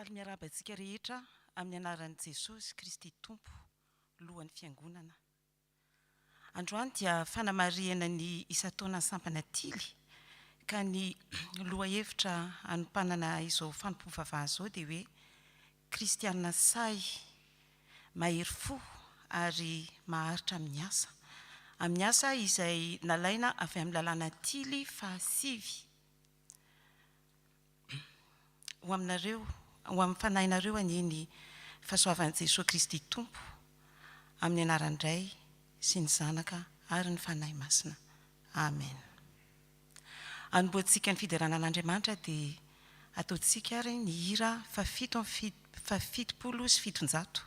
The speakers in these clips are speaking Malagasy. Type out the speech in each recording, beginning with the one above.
Faly miarabantsika rehetra amin'ny anaran'i Jesosy Kristy Tompo, lohan'ny fiangonana. Androany dia fanamariana ny isan-taonan'ny Sampanatily, ka ny lohahevitra anompanana izao fanompoam-bavahana izao dia hoe kristianina say, mahery fo ary maharitra amin'ny asa. Amin'ny asa izay nalaina avy amin'ny lalàna tily fahasivy. Ho amin'ny fanahinareo aneny fahasoavan'i Jesosy Kristy Tompo amin'ny anarandray sy ny zanaka ary ny fanahy masina. Amen. Anomboantsika ny fiderana an'Andriamanitra dia ataontsika ary ny hira fafitopolo sy fitonjato,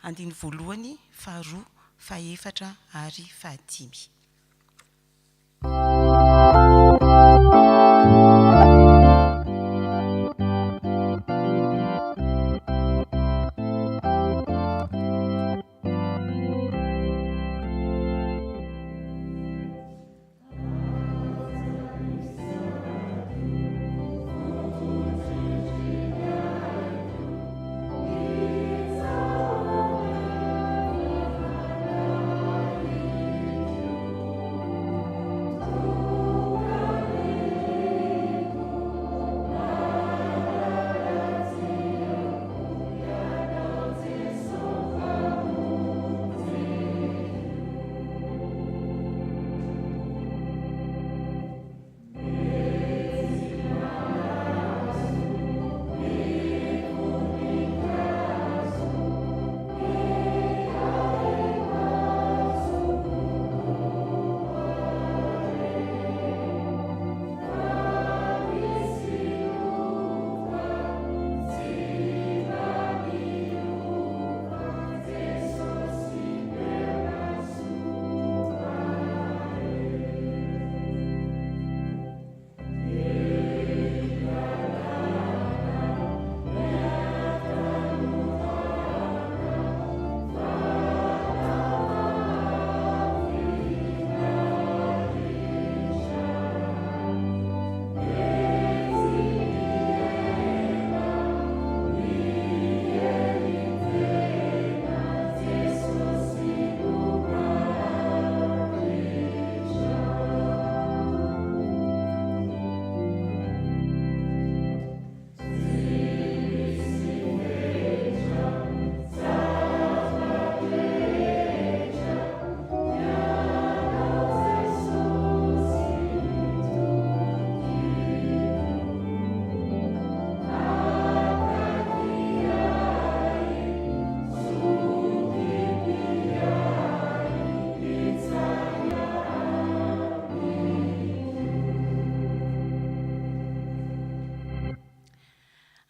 andiny voalohany, faharoa, fahaefatra ary fahadimy.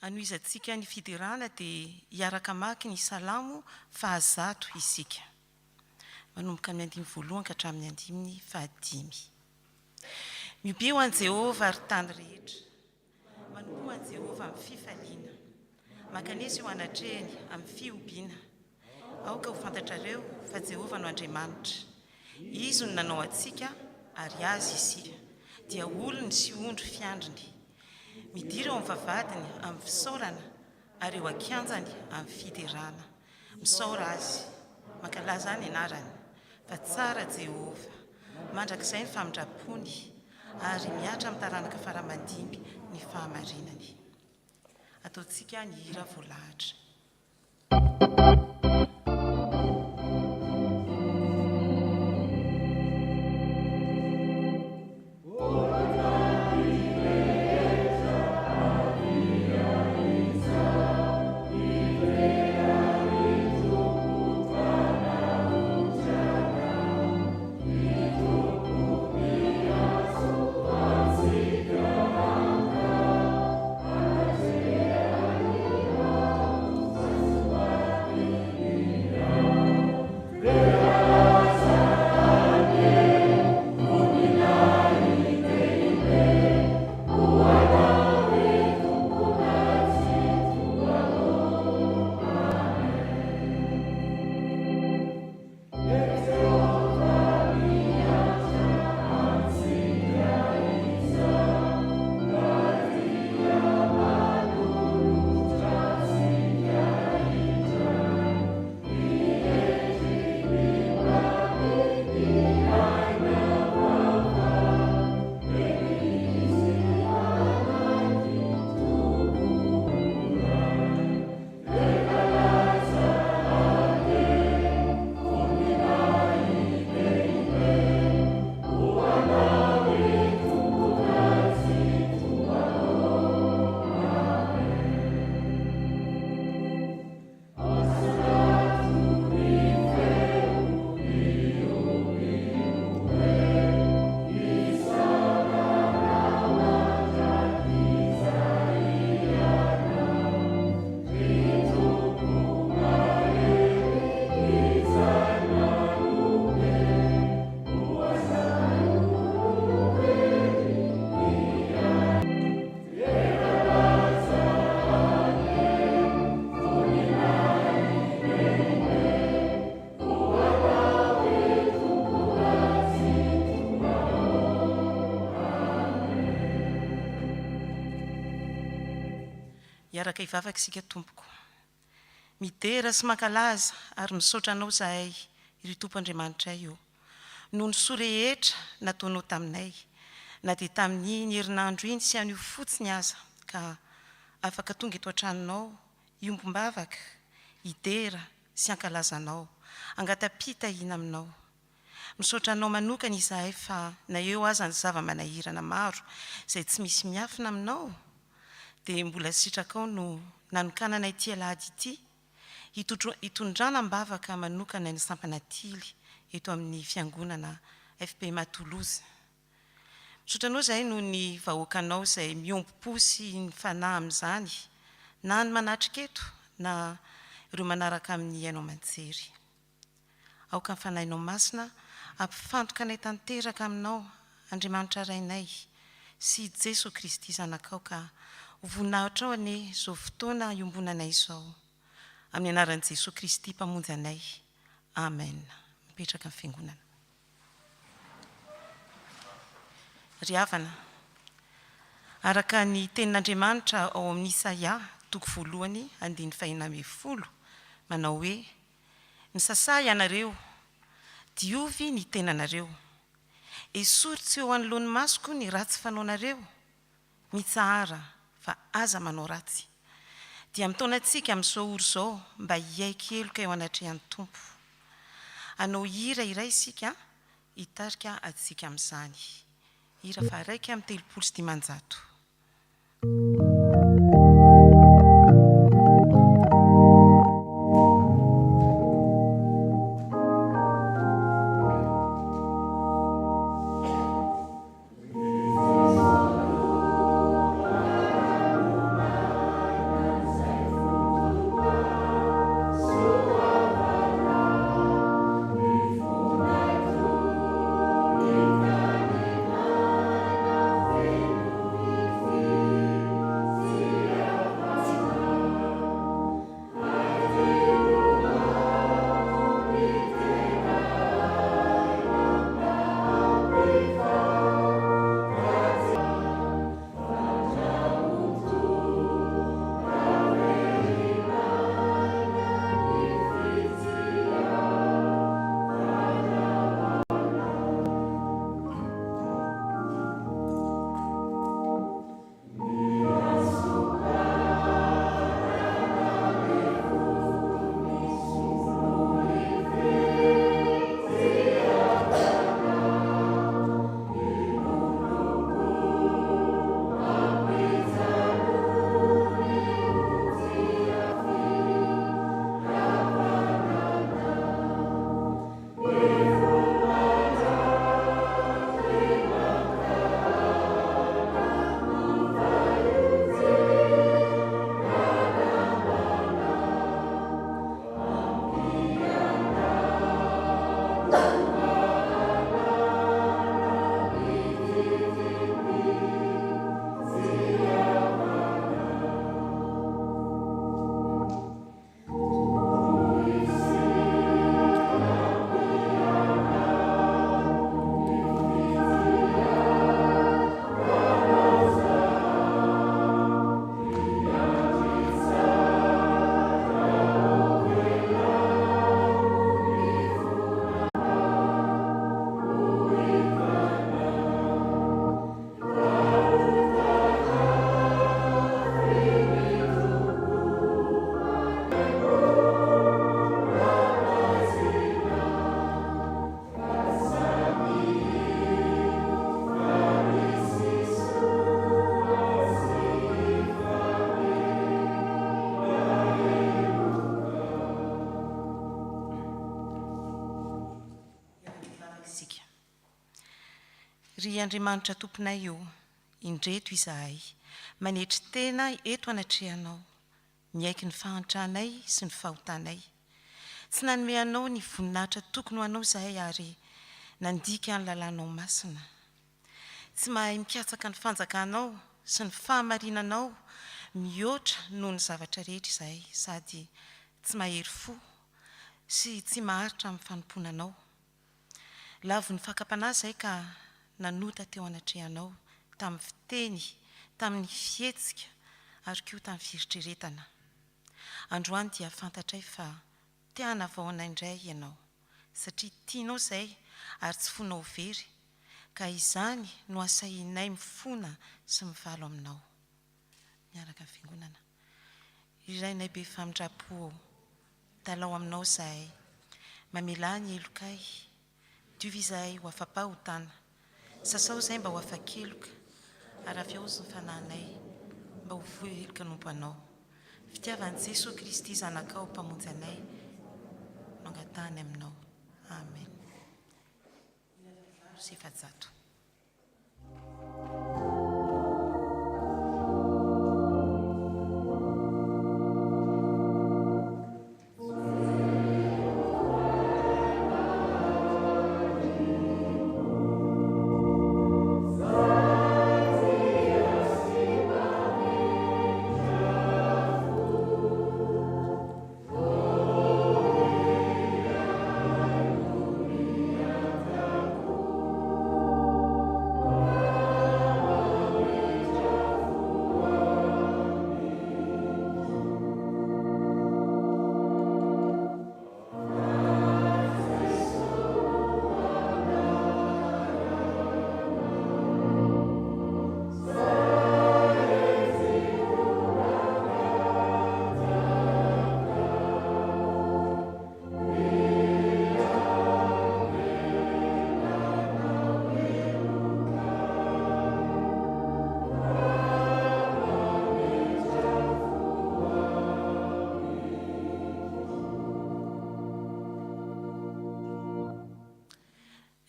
Anoizantsika ny fidirana dia hiaraka mamaky ny salamo fahazato isika. Manomboka amin'ny andimy voalohany ka hatramin'ny andimy fahadimy. Miobe ho an'i Jehovah ary tany rehetra. Manompo ho an'i Jehovah amin'ny fifaliana. Makanesa eo anatrehany amin'ny fihobiana. Aoka ho fantatrareo fa Jehovah no Andriamanitra. Izy no nanao antsika ary azy isika. Dia olony sy ondro fiandriny. Midira eo amin'ny vavadiny amin'ny fisaorana ary eo akianjany amin'ny fiderana. Misaora azy, mankalaza ny anarany, fa tsara Jehovah, mandrakizay ny famindrapony ary miatra amin'ny taranaka faramandimby ny fahamarinany. Ataontsika ny hira voalahatra. Oh Iaraka ivavaka isika tompoko. Midera sy mankalaza ary misaotra anao zahay iry Tompoandriamanitra io. Noho ny soa rehetra nataonao taminay, na dia tamin'iny herinandro iny sy anio fotsiny aza, ka afaka tonga eto an-tranonao, iombom-bavaka, idera sy ankalazanao, angatapitahina aminao. Misaotra anao manokana izahay fa na eo aza ny zava-manahirana maro izay tsy misy miafina aminao, dia mbola sitrakao no nanokanana ity alahady ity, hitondrana mbavaka manokana ny Sampanatily eto amin'ny fiangonana FPMA Toulouse. Misaotra anao izay no ny vahoakanao izay miombo-po sy ny fanahy amin'izany, na ny manatrika eto na ireo manaraka amin'ny hainao aman-jery. Aoka ny fanahinao masina, ampifantoka anay tanteraka aminao, Andriamanitra rainay, sy Jesosy Kristy zanakao, ka voninahitra ao anie izao fotoana iombonanay izao. Amin'ny anaran'i Jesosy Kristy mpamonjy anay. Amen. Mipetraka amin'ny fiangonana. Ry havana, araka ny tenin'Andriamanitra ao amin'ny Isaia, toko 1:140, manao hoe: ny sasay ianareo, diovy ny tenanareo, esory tsy eo anoloan'ny masoko ny ratsy fanaonareo, mitsahara fa aza manao ratsy. Dia mitaonantsika amin'izao oro izao mba hiaiky heloka eo anatrehan'ny Tompo. Anao hira iray isika, hitarika atsika amin'izany. Hira faha 1:300. Ry Andriamanitra tomponay io, indreto izahay, manetry tena eto anatrehanao, miaiky ny fahantrahanay sy ny fahotanay. Tsy nanome anao ny voninahitra tokony ho anao izahay ary nandika ny lalànao masina. Tsy mahay mikatsaka ny fanjakanao sy ny fahamarinanao mihoatra noho ny zavatra rehetra izahay, sady tsy mahery fo sy tsy maharitra amin'ny fanomponanao. Lavo ny fakapanahy izay ka nanota teo anatrehanao tamin'ny fiteny, tamin'ny fihetsika ary koa tamin'ny fieritreretana. Androany dia fantatray fa tiana vahoana indray ianao, satria tianao izay ary tsy fonao very, ka izany no asainay mifona sy mivalo aminao. Miaraka amin'ny fiangonana. Irainay be famindrapo talao aminao izahay, mamela ny elokay, diovy izahay ho afa-pahotana, sasao izay mba ho afa-keloka, ary afiaozy ny fanahinay mba ho voheloka nompo anao. Fitiavan'i Jesosy Kristy zanakao mpamonjy anay no angatahany aminao. Amen. Sy efajato.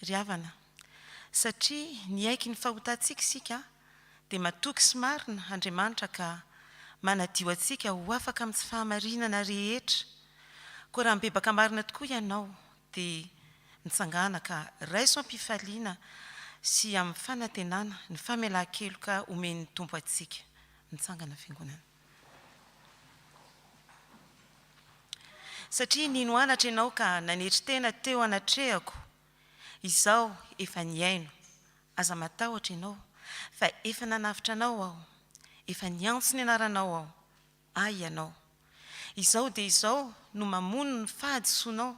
Ry havana, satria ny aiky ny fahotantsika isika dia matoky sy marina Andriamanitra ka manadio antsika ho afaka amin'ny tsy fahamarinana rehetra. Koa raha mibebaka marina tokoa ianao dia mitsangana ka raiso am-pifaliana sy amin'ny fanantenana ny famelan-keloka omen'ny Tompo antsika. Mitsangana fiangonana. Satria nino anatra ianao ka nanetry tena teo anatrehako, izao efa niaino, aza matahotra ianao, fa efa nanavitra anao aho, efa niantso ny anaranao aho, ay ianao. Izao dia izao no mamono ny fahadisoanao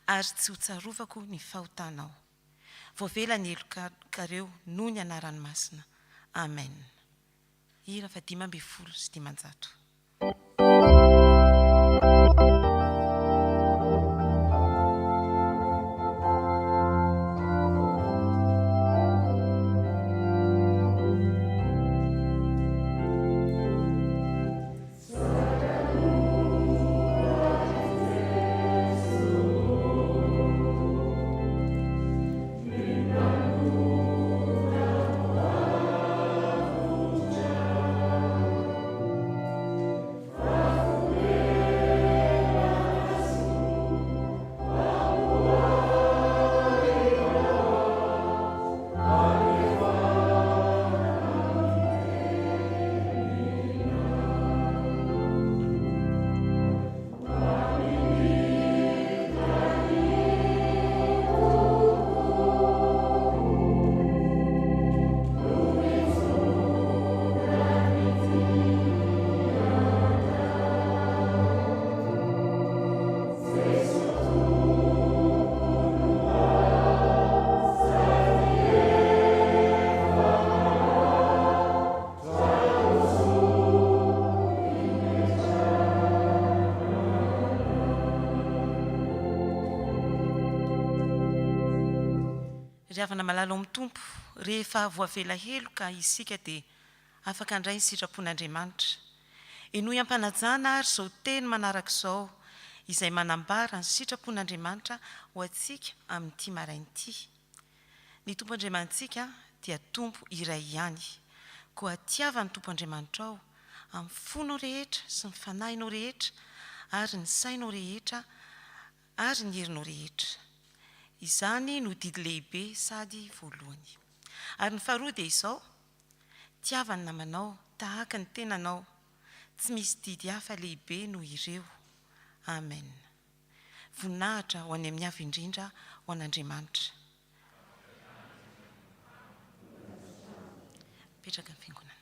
ary tsy ho tsarovako ny fahotanao. Voavela ny elokareo noho ny anaran'ny Masina. Amen. Hira fa 5 sy 500. Ry havana malalo amin'ny Tompo, rehefa voavela heloka isika dia afaka indray ny sitrapon'Andriamanitra. Enoy ampanajana ary izao teny manaraka izao izay manambara ny sitrapon'Andriamanitra ho antsika amin'ity marain'ity. Ny Tompo Andriamantsika dia Tompo iray ihany, koa tiavan'ny Tompo Andriamanitra ao amin'ny fonao rehetra sy ny fanahinao rehetra ary ny sainao rehetra ary ny herinao rehetra. Izany no didy lehibe sady voalohany. Ary ny faharoa dia izao, tiavany namanao tahaka ny tenanao, tsy misy didy hafa lehibe noho ireo. Amen. Voninahitra ho any amin'ny avy indrindra ho an'Andriamanitra. Petraka ny fiangonana.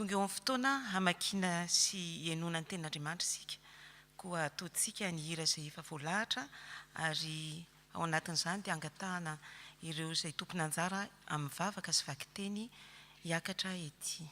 tonga eo amin'ny fotoana hamakiana sy hiainona ny ten'Andriamanitra isika. Koa ataontsika ny hira izay efa voalahatra ary ao anatin'izany dia angatahana ireo izay tompony anjara amin'ny vavaka sy vaky-teny hiakatra ety.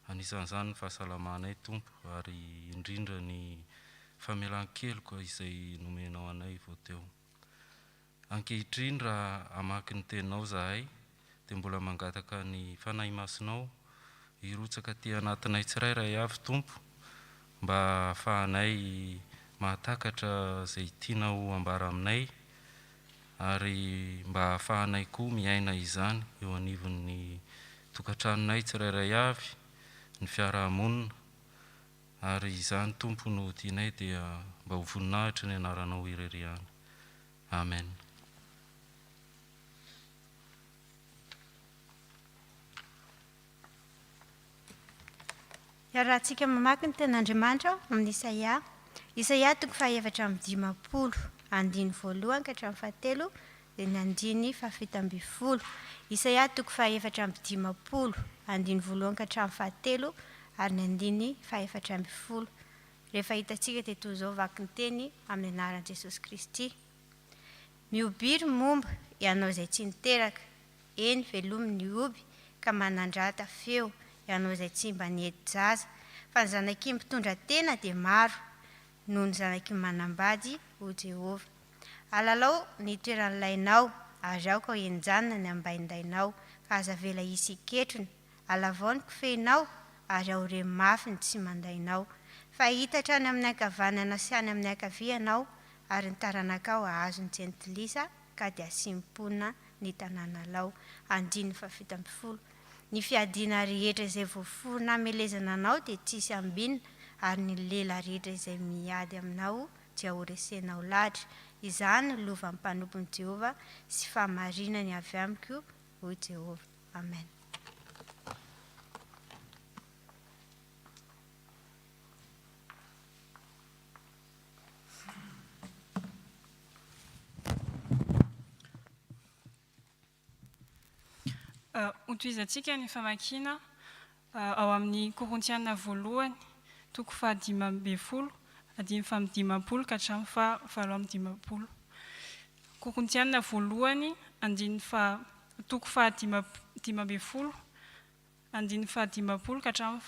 Anisan'izany ny fahasalamanay tompo ary indrindra ny famelan-keloka izay nomenao anay vao teo. Ankehitriny raha hamaky ny teninao zahay dia mbola mangataka ny fanahy masonao hirotsaka aty anatinay tsirairay avy tompo mba ahafahanay mahatakatra izay tianao ambara aminay ary mba ahafahanay koa miaina izany eo anivon'ny tokantranonay tsirairay avy, ny fiarahamonina ary izany tompo no tianay dia mba ho voninahitra ny anaranao ireriana. Amen. Rahantsika mamaky ny ten'Andriamanitra amin'ny Isaia 7:20, andiny voalohany ka hatramin'ny fahatelo dia ny andiny fahafito ambin'ny folo. Isaia 7:20, andiny voalohany ka hatramin'ny fahatelo ary ny andiny fahefatra ambin'ny folo. Rehefa hitantsika dia toy izao vaky ny teny amin'ny anaran'i Jesosy Kristy. Miobiry momba ianao izay tsy niteraka, eny velomy ny oby ka manandrata feo, ianao izay tsy mba niety zaza, fa ny zanaky mitondra tena dia maro noho ny zanaky manambady ho Jehova. Alalao ny toeran'ny lainao, ary aoka enjanona ny ambaindainao, ka aza vela hisy iketrony. Alavao ny kofeinao, ary aore mafy ny tsy mandainao. Fa hitatra any amin'ny ankavanana sy any amin'ny ankavianao, ary ny taranakao ahazo ny jentilisa, ka dia simponina ny tanànalao. Andiny fahafito ambin'ny folo. Ny fiadiana rehetra izay voaforona hamelezana anao dia tsisy ambinina, ary ny lela rehetra izay miady aminao dia horesenao ladra. Izany no lova amin'ny mpanompon'i Jehova sy fahamarinany avy amiko ho Jehova. Amen. Hotoizantsika ny famakiana ao amin'ny Korintiana voalohany, 5:12, andiny 5:10 ka hatramin'ny 7:10. Korintiana voalohany, andiny 5:12, andiny 5:10 ka hatramin'ny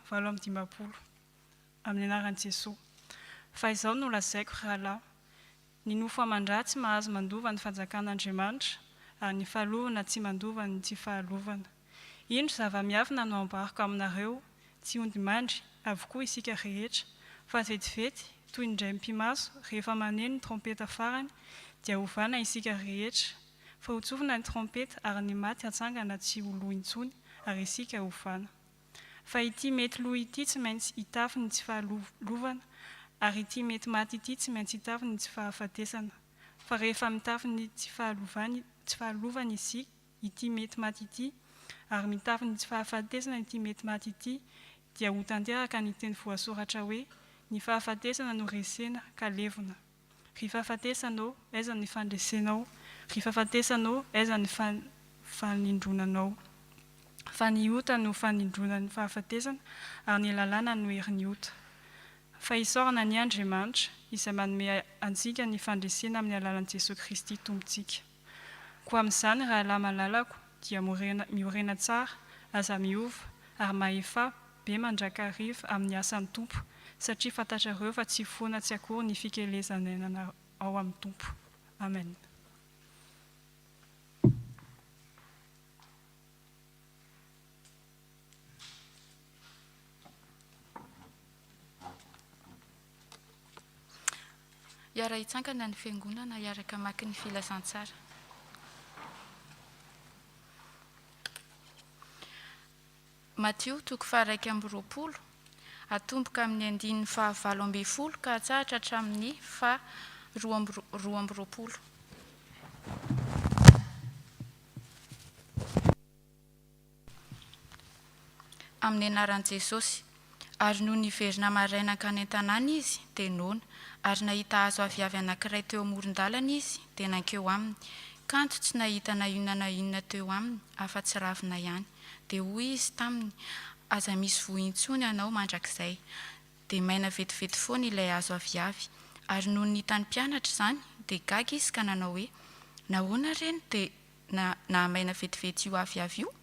7:10. Amin'ny anaran'i Jesosy. Fa izao no lazaiko rahalahy, ny nofo aman-dratsy mahazo mandova ny fanjakan'Andriamanitra ary ny fahalovana tsy mandova ny tsy fahalovana. Indro zava-miafina no ambarako aminareo, tsy ondimandry avokoa isika rehetra, fa vetivety toy ny indray mpimaso rehefa maneno ny trompeta farany dia ovana isika rehetra, fa ho tsofina ny trompeta ary ny maty hatsangana tsy ho lo intsony ary isika ovana. Fa ity mety lo ity tsy maintsy hitafy ny tsy fahalovana, ary ity mety maty ity tsy maintsy hitafy ny tsy fahafatesana. Fa rehefa mitafy ny tsy fahalovana ity mety maty ity, ary mitafy ny tsy fahafatesana ity mety maty ity, dia ho tanteraka ny teny voasoratra hoe ny fahafatesana no resena ka levona. Ry fahafatesanao, aiza ny fandresenao? Ry fahafatesanao, aiza ny fanindronanao? Fa ny ota no fanindrona ny fahafatesana, ary ny lalàna no herin'ny ota. Fa isaorana ny Andriamanitra izay manome antsika ny fandresena amin'ny alalan'i Jesosy Kristy Tompontsika. Koa amin'izany raha lahy malalako dia miorena tsara, aza miova ary mahefa be mandrakariva amin'ny asan'ny Tompo, satria fantatrareo fa tsy foana tsy akory ny fikelezana ao amin'ny Tompo. Amen. Iara hitsangana ny fiangonana iaraka maki ny filazantsara. Matio 7:20 atomboka amin'ny 9:20 ka hatsahatra hatramin'ny 10:20. Amin'ny anaran'i Jesosy, ary no niverina maraina ka ny an-tanàna izy dia noana, ary nahita hazo aviavy anankiray teo amoron-dalana izy dia nankeo aminy. Kanto tsy nahita na inona teo aminy afa-tsy ravina ihany. Dia hoy izy taminy, aza misy vohintsony ianao mandrakizay. Dia maina vetivety foana ilay hazo aviavy. Ary noho ny hitan'ny mpianatra izany dia gaga izy ka nanao hoe, nahoana reny dia na maina vetivety io aviavy io?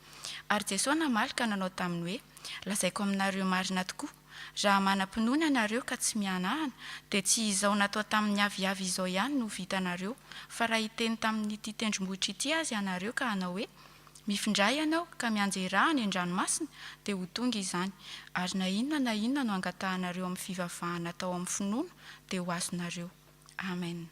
Ary Jesosy namaly ka nanao taminy hoe, lazaiko aminareo marina tokoa, raha manam-pinoana ianareo ka tsy mianahana, dia tsy izao natao tamin'ny aviavy izao ihany no vitanareo, fa raha hiteny tamin'ity tendrombohitra ity azy ianareo ka hanao hoe, mifindray ianao ka mianja irahany an-dranomasina, dia ho tonga izany. Ary na inona no angatahanareo amin'ny fivavahana atao amin'ny finoana, dia ho azonareo. Amen.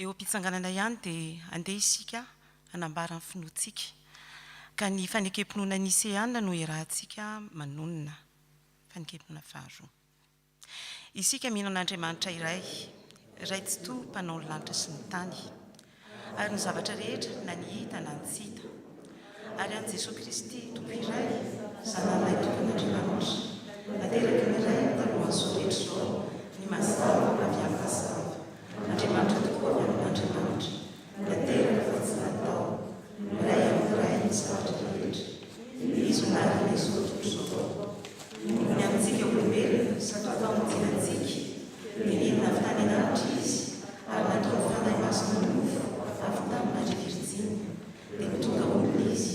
Eo am-pitsanganana ihany dia andeha isika hanambara ny finoantsika. Ka ny fanekempinoana Niseana no irahantsika manonona. Fanekempinoana faharoa. Isika mino an'Andriamanitra iray tsy toa mpanao ny lanitra sy ny tany, ary ny zavatra rehetra na ny hita na ny tsy hita. Ary an'i Jesosy Kristy Tompo iray, Zanan'ilay tokon'Andriamanitra, nateraka ny iray taloha azo rehetra izao, ny mazava avy amin'ny mazava. Andriamanitra tokoa avy amin'ny Andriamanitra, nateraka fa tsy natao, iray amin'ny iray ny zavatra rehetra. Izy narina izy tokoa izao. Ny amintsika olombelona satria famonjenantsika, dia nenina avy tany anatitra izy, ary natao ny fanahy masina ny mofo avy tamina Maria Virjinia, dia mitondra olona izy.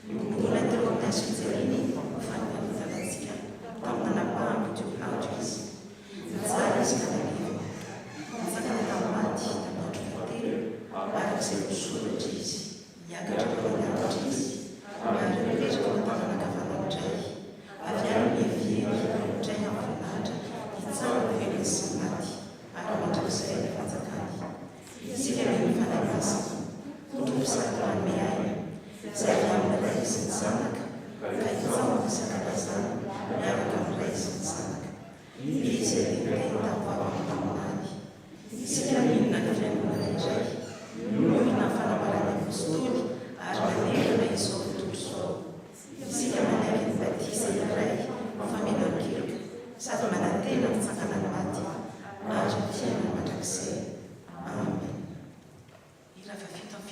Mbola teo amin'ny azo fijaliany fanampitanantsika tamina napahamby teo andro izy. Nijaly izy ka naleva, nitsangana tamin'ny maty,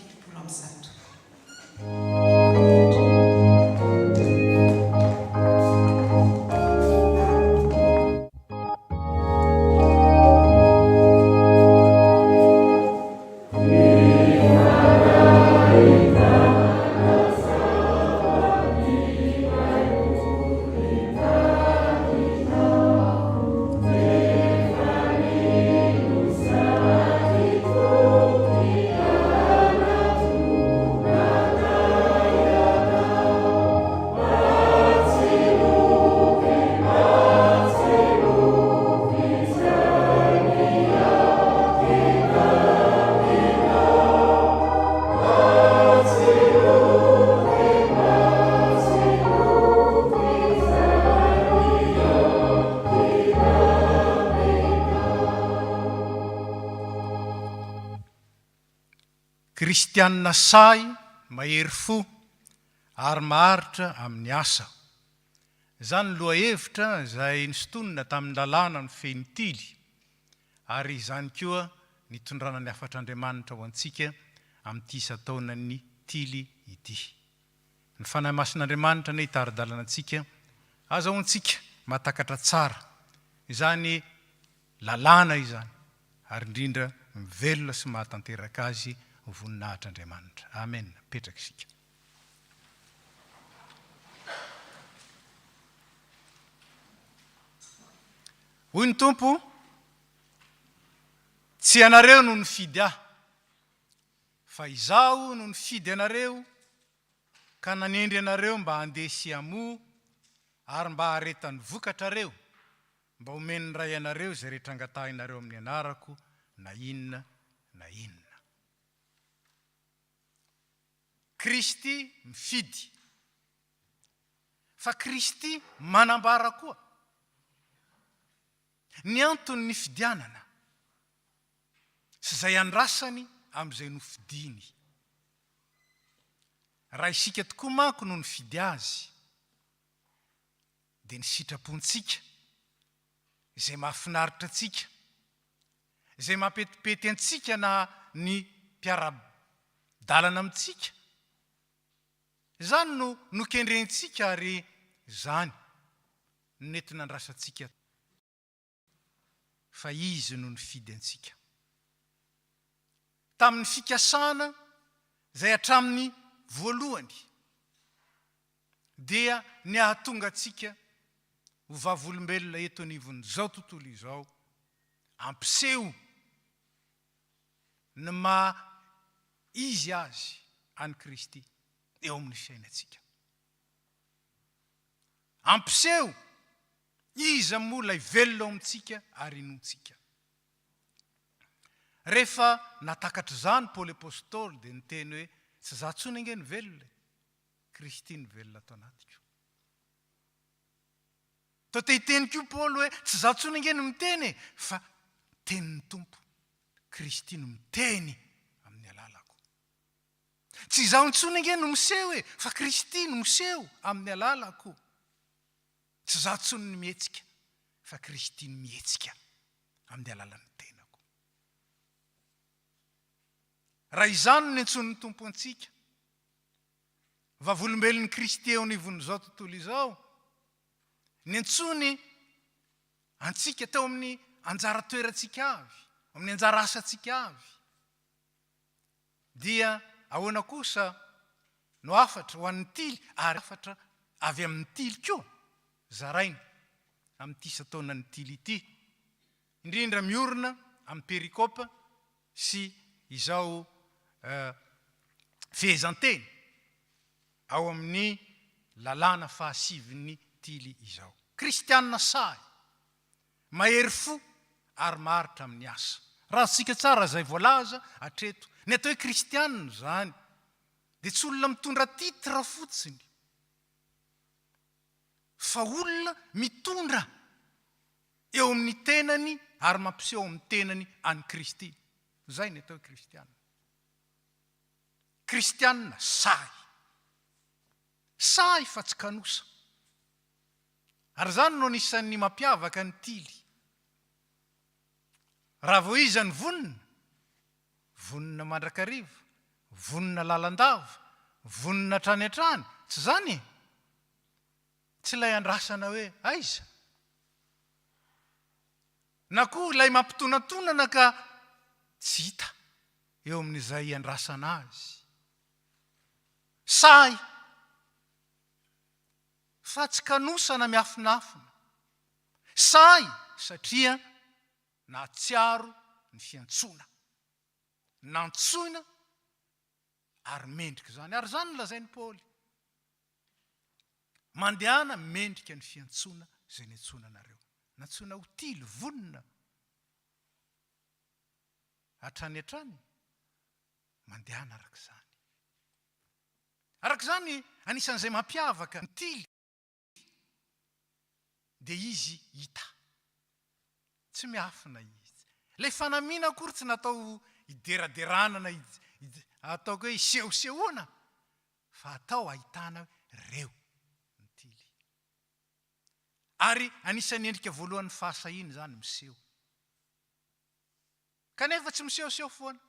fitopolo amby zato. Kristianina say mahery fo ary maharitra amin'ny asa. Izany loha hevitra izay nisontonina tamin'ny lalàna ny fenitily ary izany koa nitondrana ny afatr'Andriamanitra ho antsika amin'ity isataonany tily ity. Ny fanahy masin'Andriamanitra ny hitari-dalana antsika azahoantsika mahatakatra tsara izany lalàna izany ary indrindra mivelona sy mahatanteraka azy ho voninahitr'Andriamanitra. Amen. Petraka isika. Hoy ny Tompo, tsy anareo no nifidy ahy, fa izaho no nifidy anareo ka nanendry anareo mba handesy amo ary mba haretany vokatrareo mba omeny ray anareo zay rehetra angatahinareo amin'ny anarako na inona na inona. Kristy mifidy, fa Kristy manambara koa ny antony ny fidianana sy zay andrasany amin'izay nofidiny. Raha isika tokoa manko no nifidy azy dia ny sitrapontsika izay mahafinaritra antsika, izay mampetipety antsika na ny mpiara-dalana amintsika, izany no nokendrentsika ary izany nety nandrasantsika, fa izy no nifidy antsika. Tamin'ny fikasana izay hatramin'ny voalohany dia ny ahatonga antsika ho vavolombelona eto anivon'izao tontolo izao, ampiseho ny maha izy azy any Kristy eo amin'ny fiainantsika. Ampiseho izy amin'ny olona ivelona ao amintsika ary inontsika. Rehefa natakatra izany Paoly apôstôly dia niteny hoe tsy za ntsony ange nivelona, Kristy nivelona ato anatiko. Tao te hiteny koa Paoly hoe tsy za ntsony ange no miteny, fa tenin'ny Tompo, Kristy no miteny amin'ny alalako. Tsy izaho ntsony ange no miseho hoe, fa Kristy no miseho amin'ny alalako. Tsy za ntsony no mihetsika, fa Kristy no mihetsika amin'ny alalan'ny tenako. Raha izany ny antson'ny Tompo antsika, vavolombelon'ny Kristy eo anivon'izao tontolo izao, ny antsony antsika teo amin'ny anjara toerantsika avy, amin'ny anjara asantsika avy, dia ahoana kosa no afatra ho an'ny tily ary afatra avy amin'ny tily koa zaraina amin'ity isataonany tily ity, indrindra miorina amin'ny perikopa sy izao fehezanteny ao amin'ny lalàna fahasivin'ny tily izao. Kristianina say mahery fo ary maharitra amin'ny asa. Raha tsika tsara zay voalaza hatreto, ny atao hoe kristianina zany dia tsy olona mitondra titra fotsiny, fa olona mitondra eo amin'ny tenany ary mampiseho amin'ny tenany any Kristy. Zay ny atao hoe kristianina. Kristianina say fa tsy kanosa. Ary zany no nisan'ny mampiavaka ny tily. Raha vao iza ny vonina mandrakariva, vonina lalandava, vonina trany an-trany, tsy zany? Tsy ilay andrasana hoe aiza? Na koa ilay mampitonantonana ka tsy hita eo amin'izay andrasana azy. Say, fa tsy kanosana miafinafina. Say, satria nahatsiaro ny fiantsoana. Nantsoina ary mendrika zany. Ary zany lazainy Paoly. Mandehana mendrika ny fiantsoana izay niantsoana anareo. Nantsoina ho tily, vonina. Hatrany hatrany, mandehana arak'izany. Arak'izany, anisan'izay mampiavaka ny tily, dia izy hita. Tsy miafina izy. Ilay fanamiana akory tsy natao hideraderanana, ataoko hoe hisehosehoana, fa atao ahitana reo ny tily. Ary anisan'ny endrika voalohan'ny fahasahina zany miseho. Kanefa tsy misehoseho foana.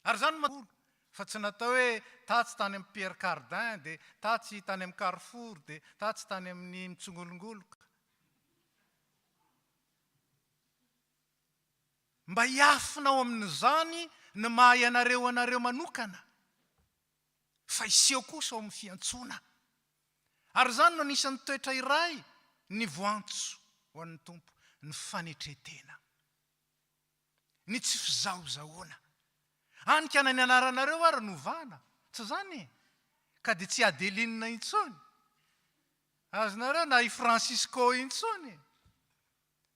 Ary zany matolo, fa tsy natao hoe tatsy tany amin'ny Pierre Cardin, dia tatsy tany amin'ny Carrefour, dia tatsy tany amin'ny mitsongolongoloka. Mba hiafina ao amin'izany ny mahay anareo manokana. Fa iseho kosa ao amin'ny fiantsoana. Ary zany no anisan'ny toetra iray ny voantso ho an'ny tompo, ny fanetretena. Ny tsy fizahozahoana. Anikana ny anaranareo ary novana. Tsy zany? Ka dia tsy Adelinina intsony. Azonareo na i Francisco intsony.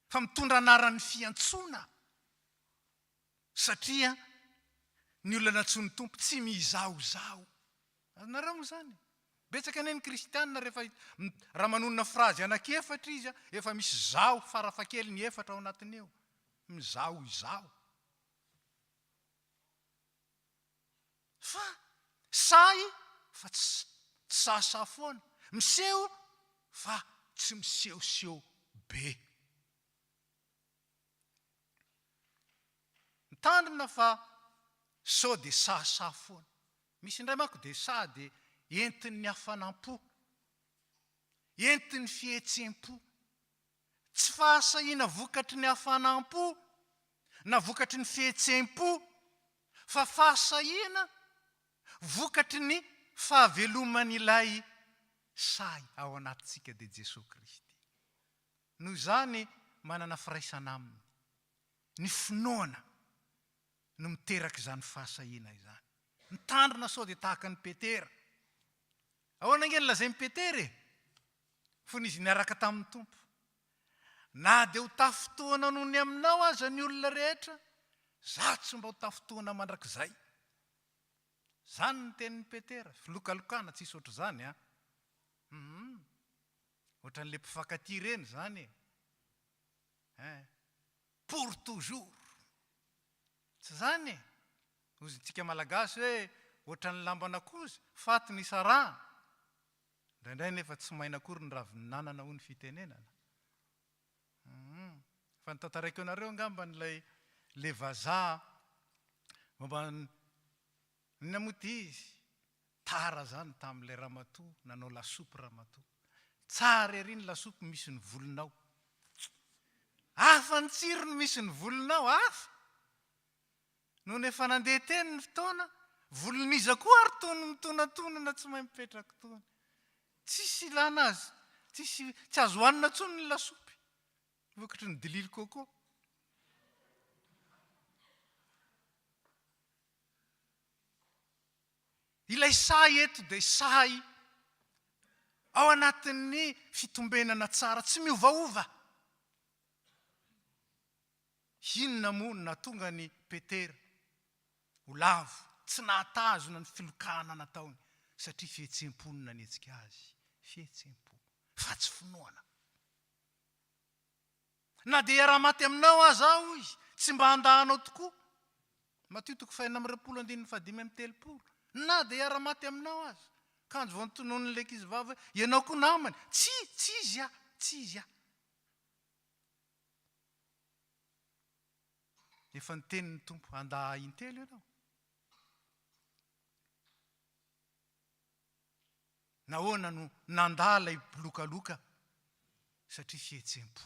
Fa mitondra anaran'ny fiantsoana. Satria ny olona natsoiny tompo tsy mizahozaho. Azonareo moa zany? Betsaka ny kristianina rehefa raha manonona frazy anankefatra izy, efa misy zaho farafakely ny efatra ao anatiny eo. Mizaho izaho. Fa say, fa tsy sasa foana. Miseho, fa tsy misehoseho be. Mitandrina fa sao dia sasa foana. Misy indray manko dia sa dia entin'ny hafanam-po. Entin'ny fihetsem-po. Tsy fahasahiana vokatry ny hafanam-po, na vokatry ny fihetsem-po, fa fahasahiana vokatry ny fahaveloman'ilay say ao anatintsika dia Jesosy Kristy. Noho izany manana firaisana aminy. Ny finoana no miteraka izany fahasahiana izany. Mitandrina sao dia tahaka ny Petera. Ahoana nge lazainy Petera e? Fony izy niaraka tamin'ny tompo. Na dia ho tafotoana noho ny aminao aza ny olona rehetra, za tsy mba ho tafotoana mandrakizay. Zany ny tenin'ny Petera. Filokalokana tsisy ohatr' zany a. Ohatran'le mpifankatia reny zany e. Pour toujours. Tsy zany e. Ozintsika malagasy hoe ohatran'ny lamban'akozy, faty ny sarahana. Indraindray nefa tsy maina akory ny ravinanana ho ny fitenenana. Fa nitantaraiko anareo angamba n'ilay vazaha momba ny moty izy. Tara zany tamin'ilay ramatoa, nanao lasopy ramatoa. Tsara ery ny lasopy misy ny volonao. Hafa ny tsirony misy ny volonao, hafa. Noho nefa nandeha teny ny fotoana, volon'iza koa ary tony mitonantonana tsy mahay mipetraka tony. Tsisy ilana azy, tsy azo hoanina tsony ny lasopy. Vokatry ny dilily coco. Ilay say eto dia say ao anatin'ny fitombenana tsara, tsy miovaova. Inona moa no nahatonga ny Petera ho lavo, tsy nahatazona ny filokana nataony, satria fihetsem-po no nanetsika azy. Fihetsem-po, fa tsy finoana. Na dia hiara-maty aminao aza aho izy, tsy mba handahanao tokoa. Mateo 5:5-7. Na dia hiara-maty aminao aza. Kanjo vao notonon'ny ankizy vavy hoe ianao koa namany. Tsy izy aho, tsy izy aho. Efa ny tenin'ny tompo, andaha intelo ianao. nahoana no nandala ipilokaloka satria fihetsem-po,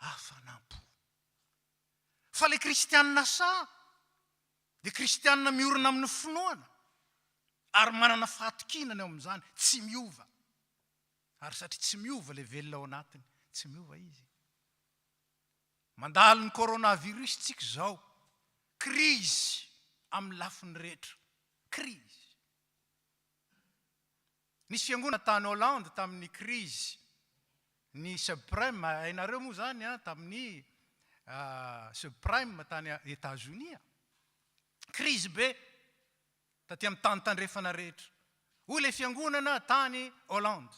hafanam-po. Fa le kristianina sa dia kristianina miorina amin'ny finoana ary manana fahatokinana eo amin'izany, tsy miova. Ary satria tsy miova le velona ao anatiny, tsy miova izy. Mandalo ny coronavirus tsika zao, krizy amin'ny lafiny rehetra, krizy. Nisy fiangonana tany Hollande tamin'ny krizy ny subprime, hainareo moa zany tamin'ny subprime tany États-Unis. Krizy be taty amin'ny tany tandrefana rehetra. Hoy le fiangonana tany Hollande,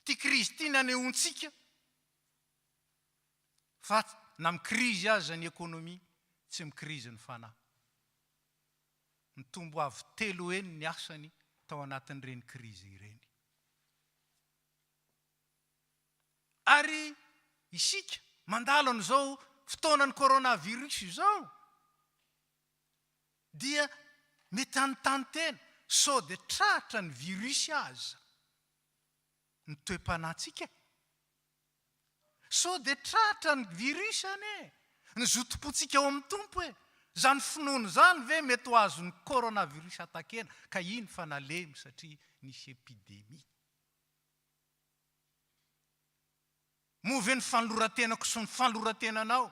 ty krizy ty nanehoantsika fa na mikrizy aza ny ekonomia, tsy mikrizy ny fanahy. Mitombo avy 3 eny ny asany tao anatin'ireny krizy ireny. Ary isika mandalo an'izao fotoanany coronavirus izao dia mety anontany tena, sao dia tratra ny virus aza ny toe-panahintsika. Sao dia tratra ny virus ane ny zotom-potsika ao amin'ny tompo e. Zany finoana zany ve mety ho azon'ny coronavirus atakena, ka iny fa nalemy satria nisy epidemia. Move ny fanoloratenako sy ny fanoloratenanao,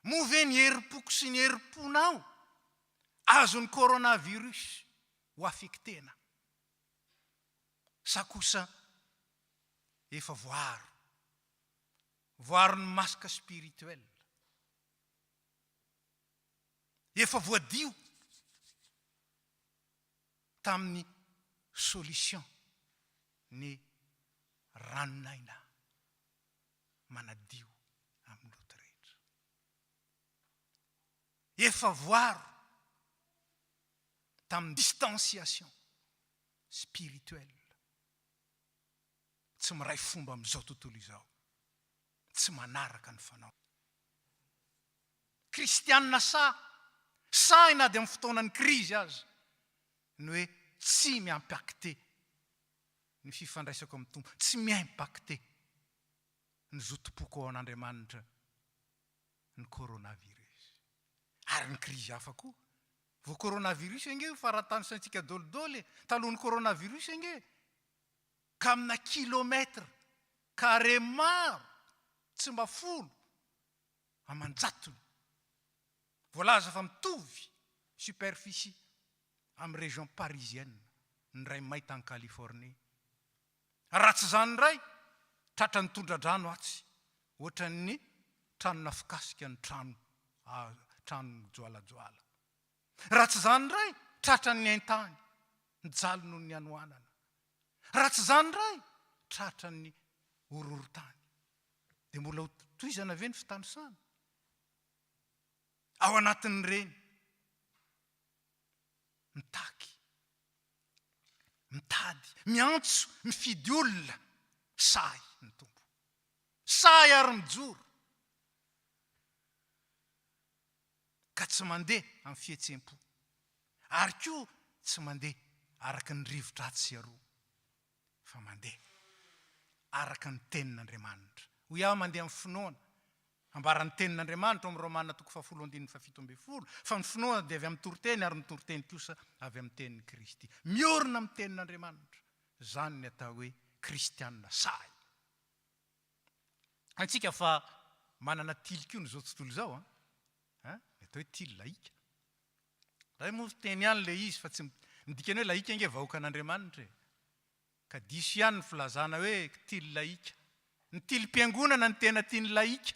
move ny herim-poko sy ny herim-ponao, azon'ny coronavirus ho afektena. Sa kosa efa voaro ny masaka spirituel, efa voadio tamin'ny solution ny ranonaina manadio amin'ny loto rehetra. Efa voaro tamin'ny distanciation spirituelle. Tsy miray fomba amin'izao tontolo izao, tsy manaraka ny fanao. Kristianina sa ina dia amin'ny fotoanany krizy aza ny hoe tsy miimpacte ny fifandraisako amin'ny tompo, tsy miimpacte ny zotom-poko ao an'Andriamanitra ny coronavirus. Ary ny krizy hafa koa, vo coronavirus enge faratany santsika dolidoly, talohany coronavirus enge ka amina kilometra carré maro tsy mba 10 amanjatony. Voalaza fa mitovy superficie amin'ny région parisienne ny ray mahita any Californie. Ratsy zany ray tratra ny tondra-drano atsy, ohatran'ny tranona fikasika ny trano joalajoala. Ratsy zany ray tratra ny haintany, ny jalo noho ny anoanana. Ratsy zany ray tratra ny horohorontany. Dia mbola toizana ve ny fitanosana ao anatin'ny reny? Mitaky, mitady, miantso, mifidy olona, say ny tompo. Say ary mijoro. Ka tsy mandeha amin'ny fihetsem-po. Ary koa tsy mandeha araka ny rivotra sy aroa, fa mandeha araka ny tenin'Andriamanitra. Hoy aho mandeha amin'ny finoana, ambaran'ny tenin'Andriamanitra amin'ny Romana 7:17, fa ny finoana dia avy amin'ny toroteny ary ny toroteny kosa avy amin'ny tenin'ny Kristy. Miorina amin'ny tenin'Andriamanitra. Zany ny atao hoe kristianina say. Antsika fa manana tiliko ny zao tontolo zao, atao hoe tily laika. Raha moa teny ihany le izy fa tsy midikany hoe laika inge vahoaka an'Andriamanitra. Ka diso ihany ny filazana hoe tily laika. Ny tily mpiangonana ny tena tiany laika.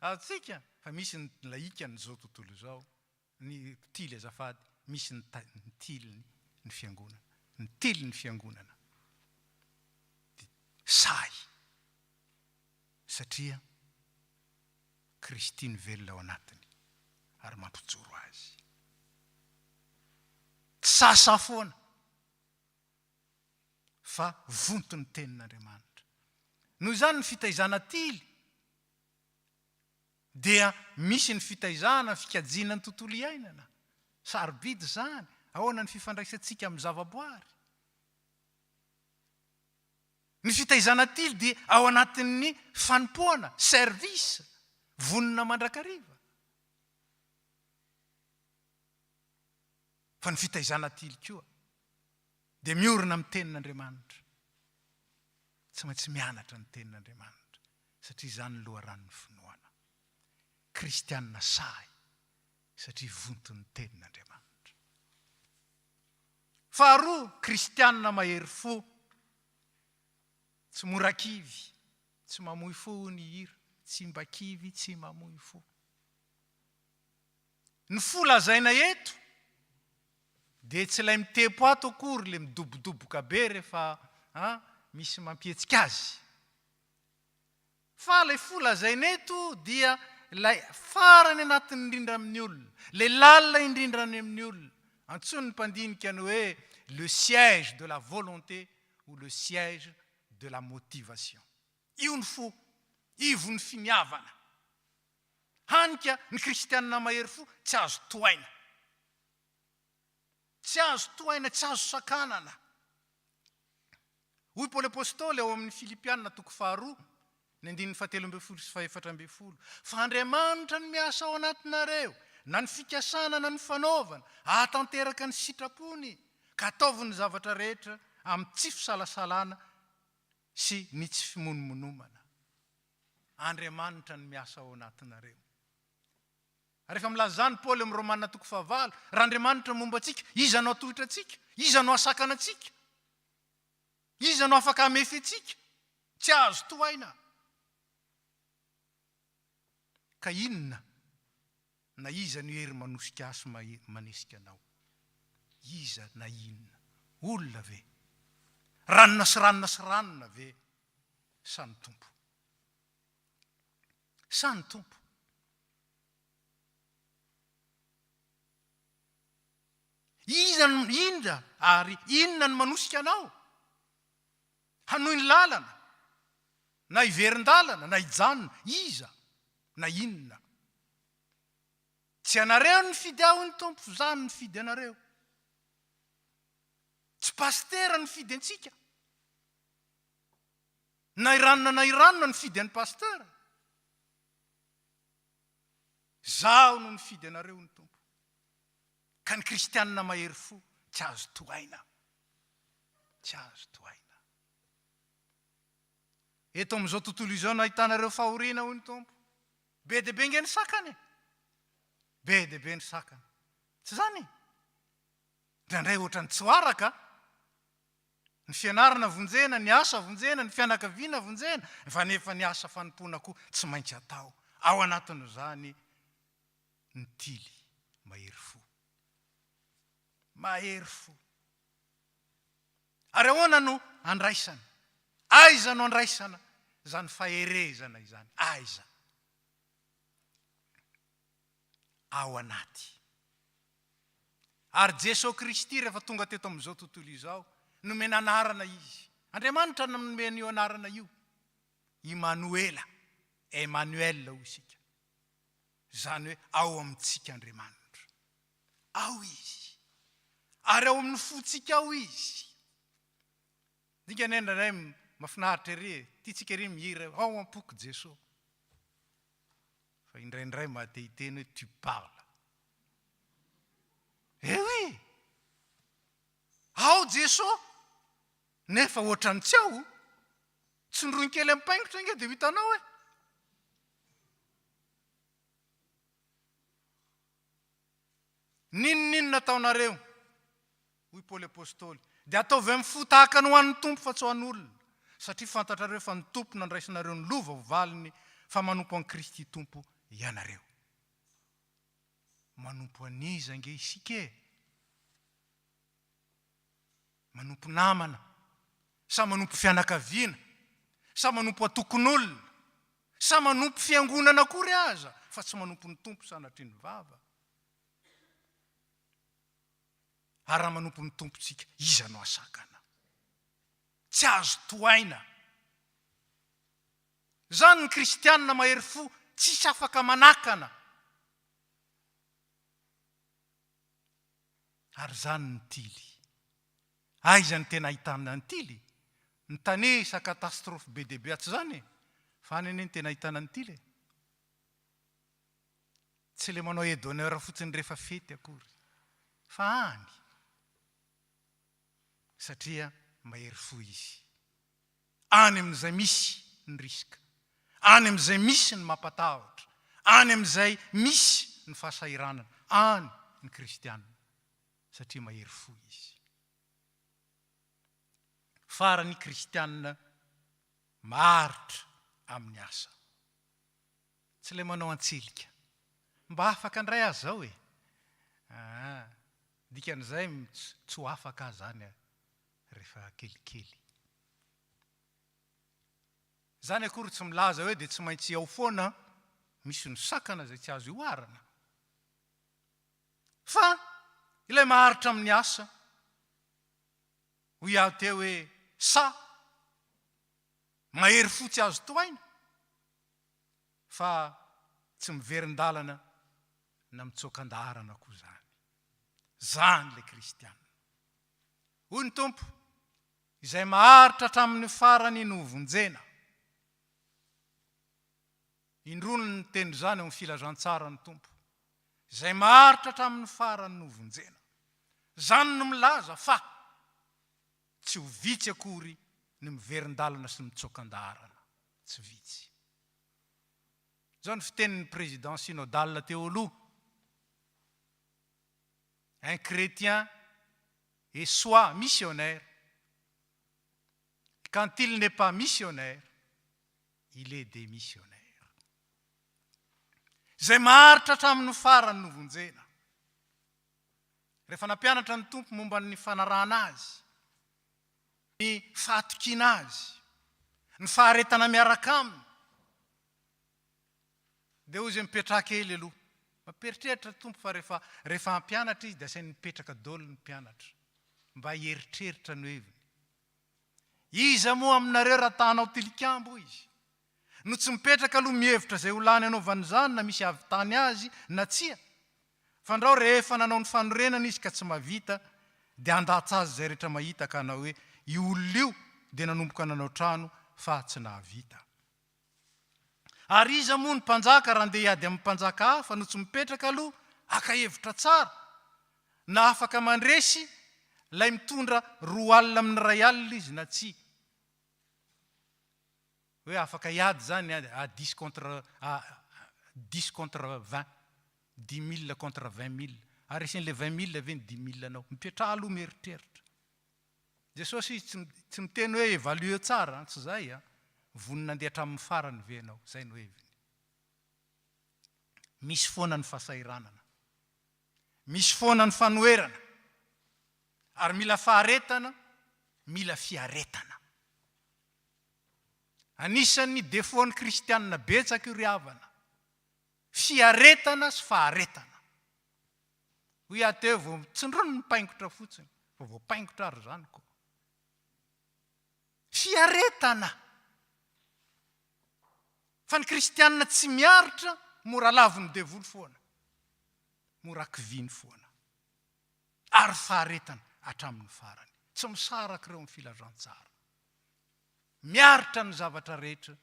Atsika fa misy ny laika ny zao tontolo zao, ny tily azafady, misy ny tily ny fiangonana, ny tily ny fiangonana. Say satria Kristy ny velona ao anatiny ary mampijoro azy. Sasa foana fa vonto ny tenin'Andriamanitra. Noho izany ny fitaizana tily dia misy ny fitaizana fikajiana ny tontolo iainana. Sarobidy zany, ahoana ny fifandraisantsika amin'ny zavaboary. Ny fitaizana tily dia ao anatin'ny fanompoana, servisa, vonona mandrakariva. Fa ny fitaizana tily koa dia miorina amin'ny tenin'Andriamanitra. Tsy maintsy mianatra ny tenin'Andriamanitra satria izany loharan'ny finoana. Kristianina say satria vonton'ny tenin'Andriamanitra. Faharoa, kristianina mahery fo. Tsy morakivy, tsy mamoy fo ny hira, tsy mbakivy, tsy mamoy fo. Ny fo lazaina eto dia tsy ilay mitepo ato akory le midobodoboka be rehefa misy mampietsika azy. Fa ilay fo lazaina eto dia ilay farany anatin'ny indrindra amin'ny olona, le lalina indrindra any amin'ny olona. Antsoiny ny mpandinika ny hoe le siège de la volonté ou le siège de la motivation. Io ny fo, ivo ny finiavana. Hanika ny kristianina mahery fo tsy azo toaina. Tsy azo toaina, tsy azo sakanana. Hoy Paoly apôstôly ao amin'ny Filipianina 2:9-7-12. Fa Andriamanitra ny miasa ao anatinareo, na ny fikasana na ny fanaovana, ahatanteraka ny sitrapony, ka ataovy ny zavatra rehetra amin'ny tsy fisalasalana sy ny tsy fimonomonomana. Andriamanitra ny miasa ao anatinareo. Rehefa milazany Paoly amin'ny Romanina 9:9, raha Andriamanitra momba antsika, iza no atohitra antsika, iza no asakana antsika, iza no afaka hamefy antsika, tsy azo toaina. Ka inona na iza no hery manosika aso manesika anao? Iza na inona? Olona ve? Ranona sy ranona sy ranona ve? Sa ny tompo? Sa ny tompo? Inona ary inona no manosika anao? Hanohy ny lalana, na hiverin-dalana, na hijanona, iza na inona? Tsy anareo ny fidy aho ny tompo, zany ny fidy anareo. Tsy pastera ny fidy antsika. Na iranona ny fidy an'ny pastera. Zaho no ny fidy anareo ny tompo. Ka ny kristianina mahery fo tsy azo toaina. Tsy azo toaina. Eto amin'izao tontolo izao nahitanareo fahoriana hoy ny tompo. Be dia be nge ny sakany. Be dia be ny sakany. Tsy zany? Indraindray ohatrany tsy hoaraka. Ny fianarana vonjena, ny asa vonjena, ny fianakaviana vonjena, fa nefa ny asa fanompoana koa tsy maintsy atao. Ao anatin'izany ny tily mahery fo. Mahery fo. Ary ahoana no andraisana? Aiza no andraisana zany faherezana izany? Aiza? Ao anaty. Ary Jesosy Kristy rehefa tonga teto amin'izao tontolo izao, nomena anarana izy. Andriamanitra nomena io anarana io. Immanuela, Emmanuel ho isika. Zany hoe ao amintsika Andriamanitra. Ao izy. Ary ao amin'ny fotsika ao izy. Dika nendray mafinaritra ery, tiatsika ery mihira, ao am-poko Jesosy. Fa indraindray mahatehiteny hoe tu parles. Eh oui. Ao Jesosy. Nefa ohatrany tsy ao. Tsondroiny kely ampaingotra inge dia hitanao hoe. Ninona nataonareo? Hoy Paoly apôstôly. Dia ataovy amin'ny fo tahaka ny ho an'ny tompo fa tsy ho an'olona. Satria fantatrareo fa ny tompo nandraisinareo ny lova ho valiny fa manompo an'i Kristy tompo ianareo. Manompo an'iza nge isika? Manompo namana, sa manompo fianakaviana, sa manompo atokon'olona, sa manompo fiangonana akory aza, fa tsy manompo ny tompo sanatry ny vava. Ary raha manompo ny tompontsika, iza no asakana? Tsy azo toaina. Zany ny kristianina mahery fo, tsisy afaka manakana. Ary zany ny tily. Aiza ny tena ahitana ny tily? ny tanisa katastrofe be dehibe tsy zany e, fa any eny tena ahitana an'ity le. Tsy le manao hedonneur fotsiny rehefa fety akory, fa any. Satria mahery fo izy. Any amin'izay misy ny riska, any amin'izay misy ny mampatahotra, any amin'izay misy ny fahasahiranana, any ny kristianina, satria mahery fo izy. Farany kristianina maharitra amin'ny asa. Tsy le manao antsilika. Mba afaka andray azy zao e. Dikan'izay tsy ho afaka azy zany rehefa kelikely. Zany akory tsy milaza hoe dia tsy maintsy ao foana misy ny sakana zay tsy azo ioarana. Fa ilay maharitra amin'ny asa, ho iaho teo hoe mahery fo tsy azo toaina, fa tsy miverin-dalana na mitsokan-darana koa zany. Zany le kristianina. Hoy ny Tompo, izay maharitra hatramin'ny farany no vonjena. Indrono ny teny zany amin'ny filazantsara ny Tompo. Izay maharitra hatramin'ny farany no vonjena. Zany no milaza fa tsy ho vitsy akory ny miverin-dalana sy mitsokan-darana. Tsy vitsy. Zao ny fitenin'ny président synodal teo aloha. Un chrétien est soit missionnaire. Quand il n'est pas missionnaire, il est démissionnaire. Zay maharitra hatramin'ny farany no vonjena. Rehefa nampianatra ny Tompo momba ny fanarahana azy, ny fahatokina azy, ny faharetana miaraka aminy, dia hoy zay mipetraka ely aloha. Mamperitreritra Tompo fa rehefa hampianatra izy dia asainy mipetraka daholo ny mpianatra mba hieritreritra ny heviny. Iza moa aminareo raha tanao tilikambo izy, no tsy mipetraka aloha mihevitra zay olany anaovany zany na misy avy tany azy na tsia. Fa ndrao rehefa nanao ny fanorenana izy ka tsy mahavita, dia andatsy azy zay rehetra mahita ka hanao hoe io olona io dia nanomboka nanao trano fa tsy nahavita. Ary iza moa ny mpanjaka raha andeha hiady amin'ny mpanjaka hafa no tsy mipetraka aloha aka-hevitra tsara, na afaka mandresy lay mitondra 2 alina amin'ny 2 alina izy na tsia. Hoe afaka hiady zany à 10 contre 20, 10 000 contre 20 000. Ary isin'le 20 000 ve ny 10 000 anao. Mipetraha aloha mieritreritra. Jesosy izy tsy miteny hoe évalue tsara, tsy zay vonina andeha hatramin'ny farany venao, zay no heviny. Misy foana ny fahasahiranana, misy foana ny fanoherana, ary mila faharetana, mila fiaretana. Anisan'ny defaut-ny kristianina betsaka io ry havana, fiaretana sy faharetana. Hoy aho teo vao tsindrono ny paingotra fotsiny, fa vao paingotra ary zany koa. Fiaretana. Fa ny kristianina tsy miaritra, mora laviny devolo foana, mora kiviny foana, ary faharetana hatramin'ny farany. Tsy misaraka ireo amin'ny filazantsara. Miaritra ny zavatra rehetra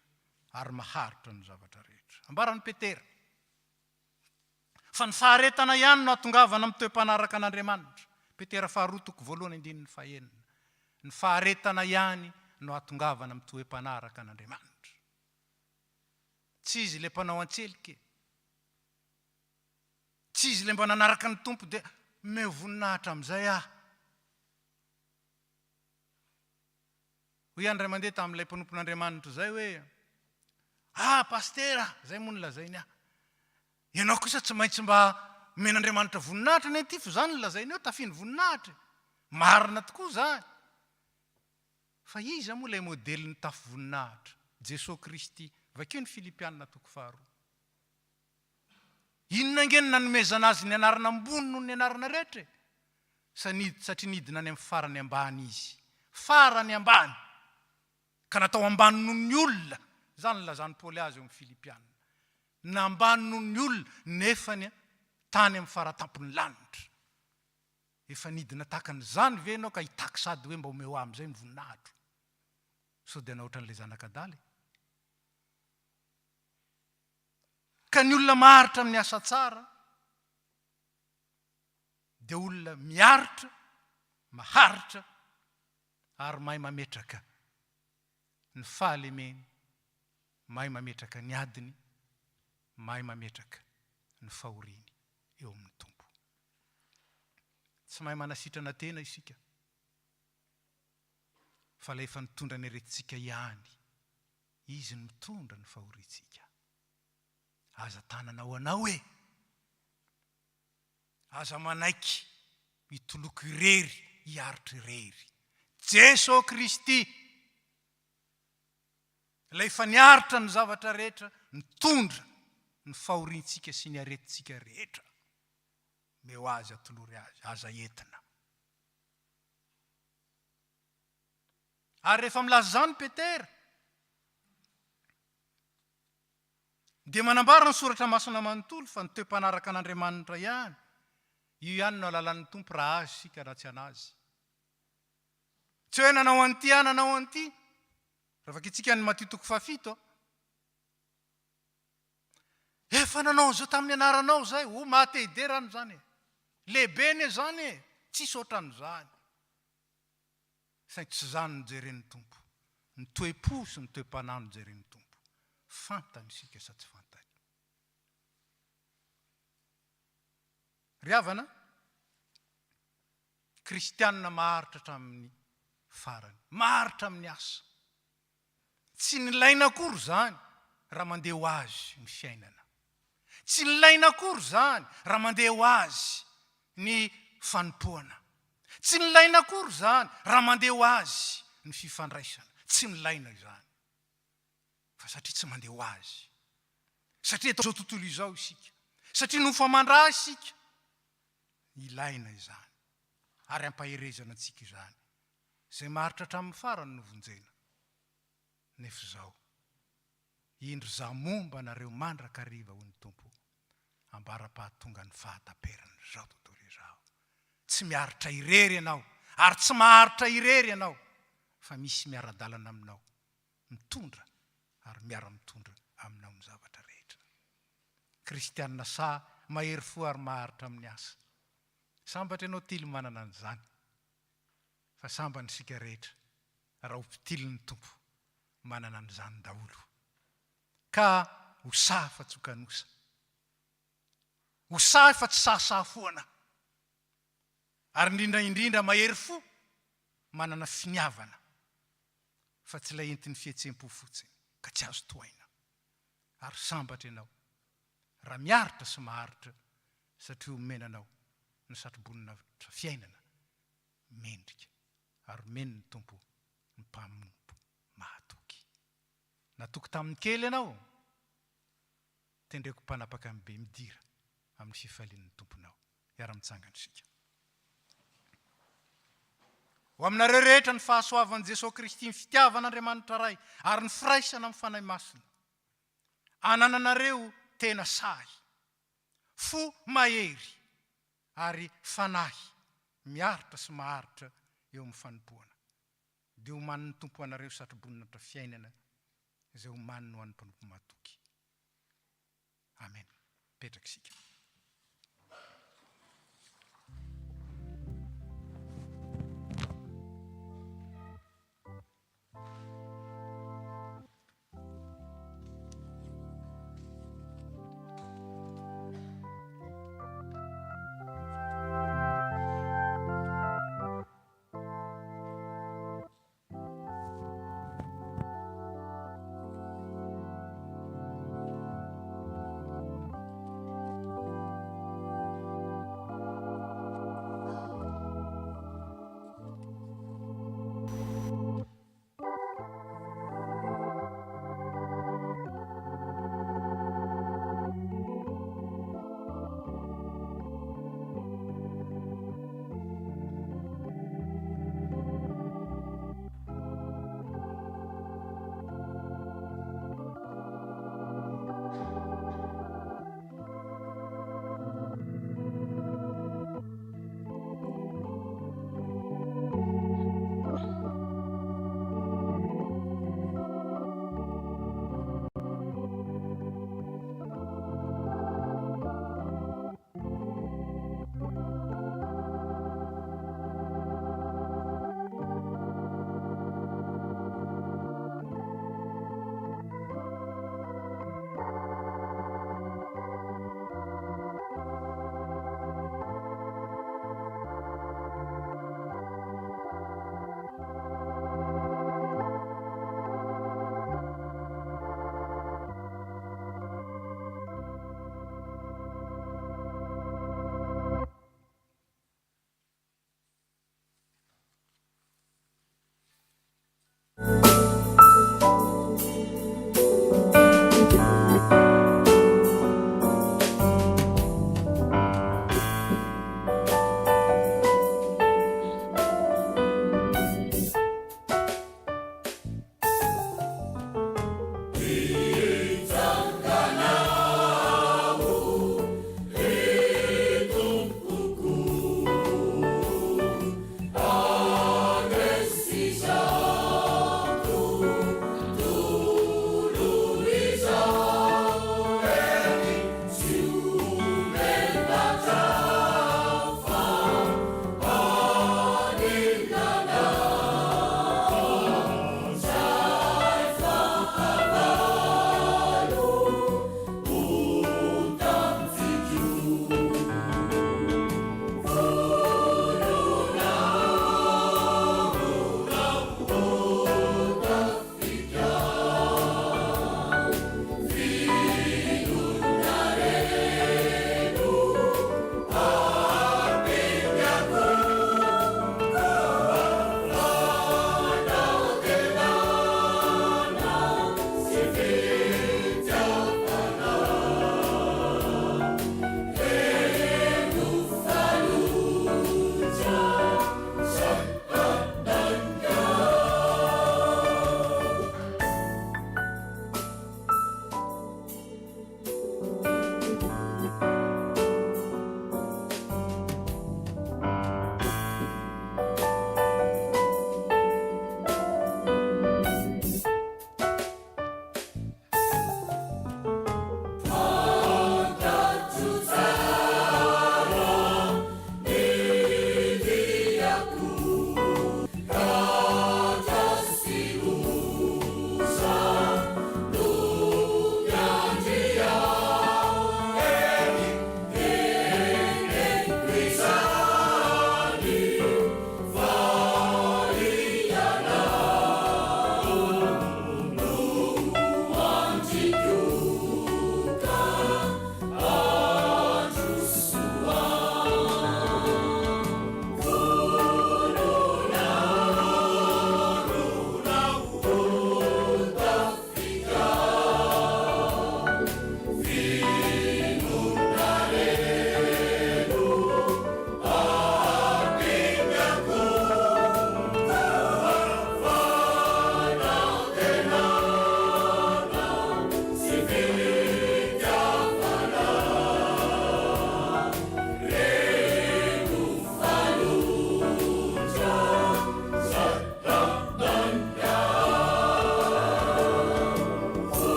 ary maharitra ny zavatra rehetra. Ambaran'ny Petera, fa ny faharetana ihany no atongavana amin'ny toe-panaraka an'Andriamanitra. Petera 2:1-9. Ny faharetana ihany no atongavana amin'ny toe-panaraka an'Andriamanitra. Tsy izy le mpanao antselika, tsy izy le mba nanaraka ny Tompo dia mevoninahitra amin'izay aho. Hoy andray mandeha tamin'ilay mpanompon'Andriamanitra zay hoe, pastera, zay moa nolazainy aho. Ianao kosa tsy maintsy mba men'Andriamanitra voninahitra ny ty, fa zany nolazainy eo tafiny voninahitra. Marina tokoa zany. Fa iza moa ilay modelin'ny tafy voninahitra? Jesosy Kristy. Vakeo ny Filipianina 4. Inona ngeny nanomezana azy ny anarana ambony noho ny anarana rehetra? Satria nidina any amin'ny farany ambany izy. Farany ambany. Ka natao ambany noho ny olona. Zany lazany Paoly azy eo amin'ny Filipianina. Nambany noho ny olona nefany tany amin'ny faratampon'ny lanitra. Efa nidina takan'izany ve ianao ka hitaka sady hoe mba omeo amin'izay ny voninahitra. so dia anao ohatran'ilay zanak'adaly. Ka ny olona maharitra amin'ny asa tsara dia olona miaritra, maharitra ary mahay mametraka ny fahalemeny, mahay mametraka ny adiny, mahay mametraka ny fahoriany eo amin'ny tompo. Tsy mahay manasitrana tena isika, fa ilay efa nitondra ny aretintsika ihany, izy ny mitondra ny fahorintsika. Aza tanana ho anao hoe, aza manaiky hitoloky irery, hiaritry irery. Jesosy Kristy, ilay efa niaritra ny zavatra rehetra, nitondra ny fahorintsika sy ny aretintsika rehetra. Meo azy atolory azy, aza entina. Ary rehefa milaza zany Petera, dia manambara ny soratra masina manontolo fa ny toe-panaraka an'Andriamanitra ihany. Io ihany no alalan'ny tompo raha azy sika raha tsy anazy. Tsy hoe nanao an'ity, nanao an'ity. Rehefa itsika ny Matteo 7. Efa nanao zao tamin'ny anaranao zay, mahatehderany zany. Lehibe ne zany, tsisy ohatran'izany. Saingy tsy zany no jeren'ny tompo. Ny toe-po sy ny toe-panahy no jeren'ny tompo. Fantany sika sa tsy fantany. Ry havana, kristianina maharitra hatramin'ny farany, maharitra amin'ny asa. Tsy nilaina akory zany raha mandeha ho azy ny fiainana. Tsy nilaina akory zany raha mandeha ho azy ny fanompoana. Tsy nilaina akory zany raha mandeha ho azy ny fifandraisana. Tsy nilaina izany. Fa satria tsy mandeha ho azy. Satria zao tontolo izao isika. Satria no famandra isika. Ilaina izany. Ary ampaherezana antsika izany. Zay maharitra hatramin'ny farany no vonjena. Nefa zao, indro za momba nareo mandrakariva ho ny tompo, ambara-pahatonga ny fahataperany zao tontolo izao. Tsy miaritra irery ianao, ary tsy maharitra irery ianao, fa misy miara-dalana aminao, mitondra ary miara-mitondra aminao ny zavatra rehetra. Kristianina sa mahery fo ary maharitra amin'ny asa. Sambatra ianao tily manana an'izany, fa sambany sika rehetra raha ho mpitily ny tompo manana an'izany daholo. Ka ho sahy fa tsy ho kanosa. Ho sahy fa tsy sahasahafoana. Ary indrindra mahery fo manana finiavana, fa tsy ilay entin'ny fihetsempo fotsiny, ka tsy azo toaina. Ary sambatra ianao raha miaritra sy maharitra, satria omenanao ny satrobolina fiainana mendrika, ary meny ny tompo ny mpamonompo mahatoky. Natoky tamin'ny kely ianao, tendreko mpanapaka amin'ny be midira amin'ny fifalian'ny tomponao. Iara-mitsangana sika. Ho aminareo rehetra ny fahasoavan'i Jesosy Kristy, ny fitiavan'Andriamanitra ray, ary ny firaisana amin'ny fanahy masina. Anananareo tena sahy, fo mahery, ary fanahy, miaritra sy maharitra eo amin'ny fanompoana. Dia oman'ny tompo anareo satroboninatra fiainana, izay omaniny ho an'ny mpanompo mahatoky. Amen. Petraka sika.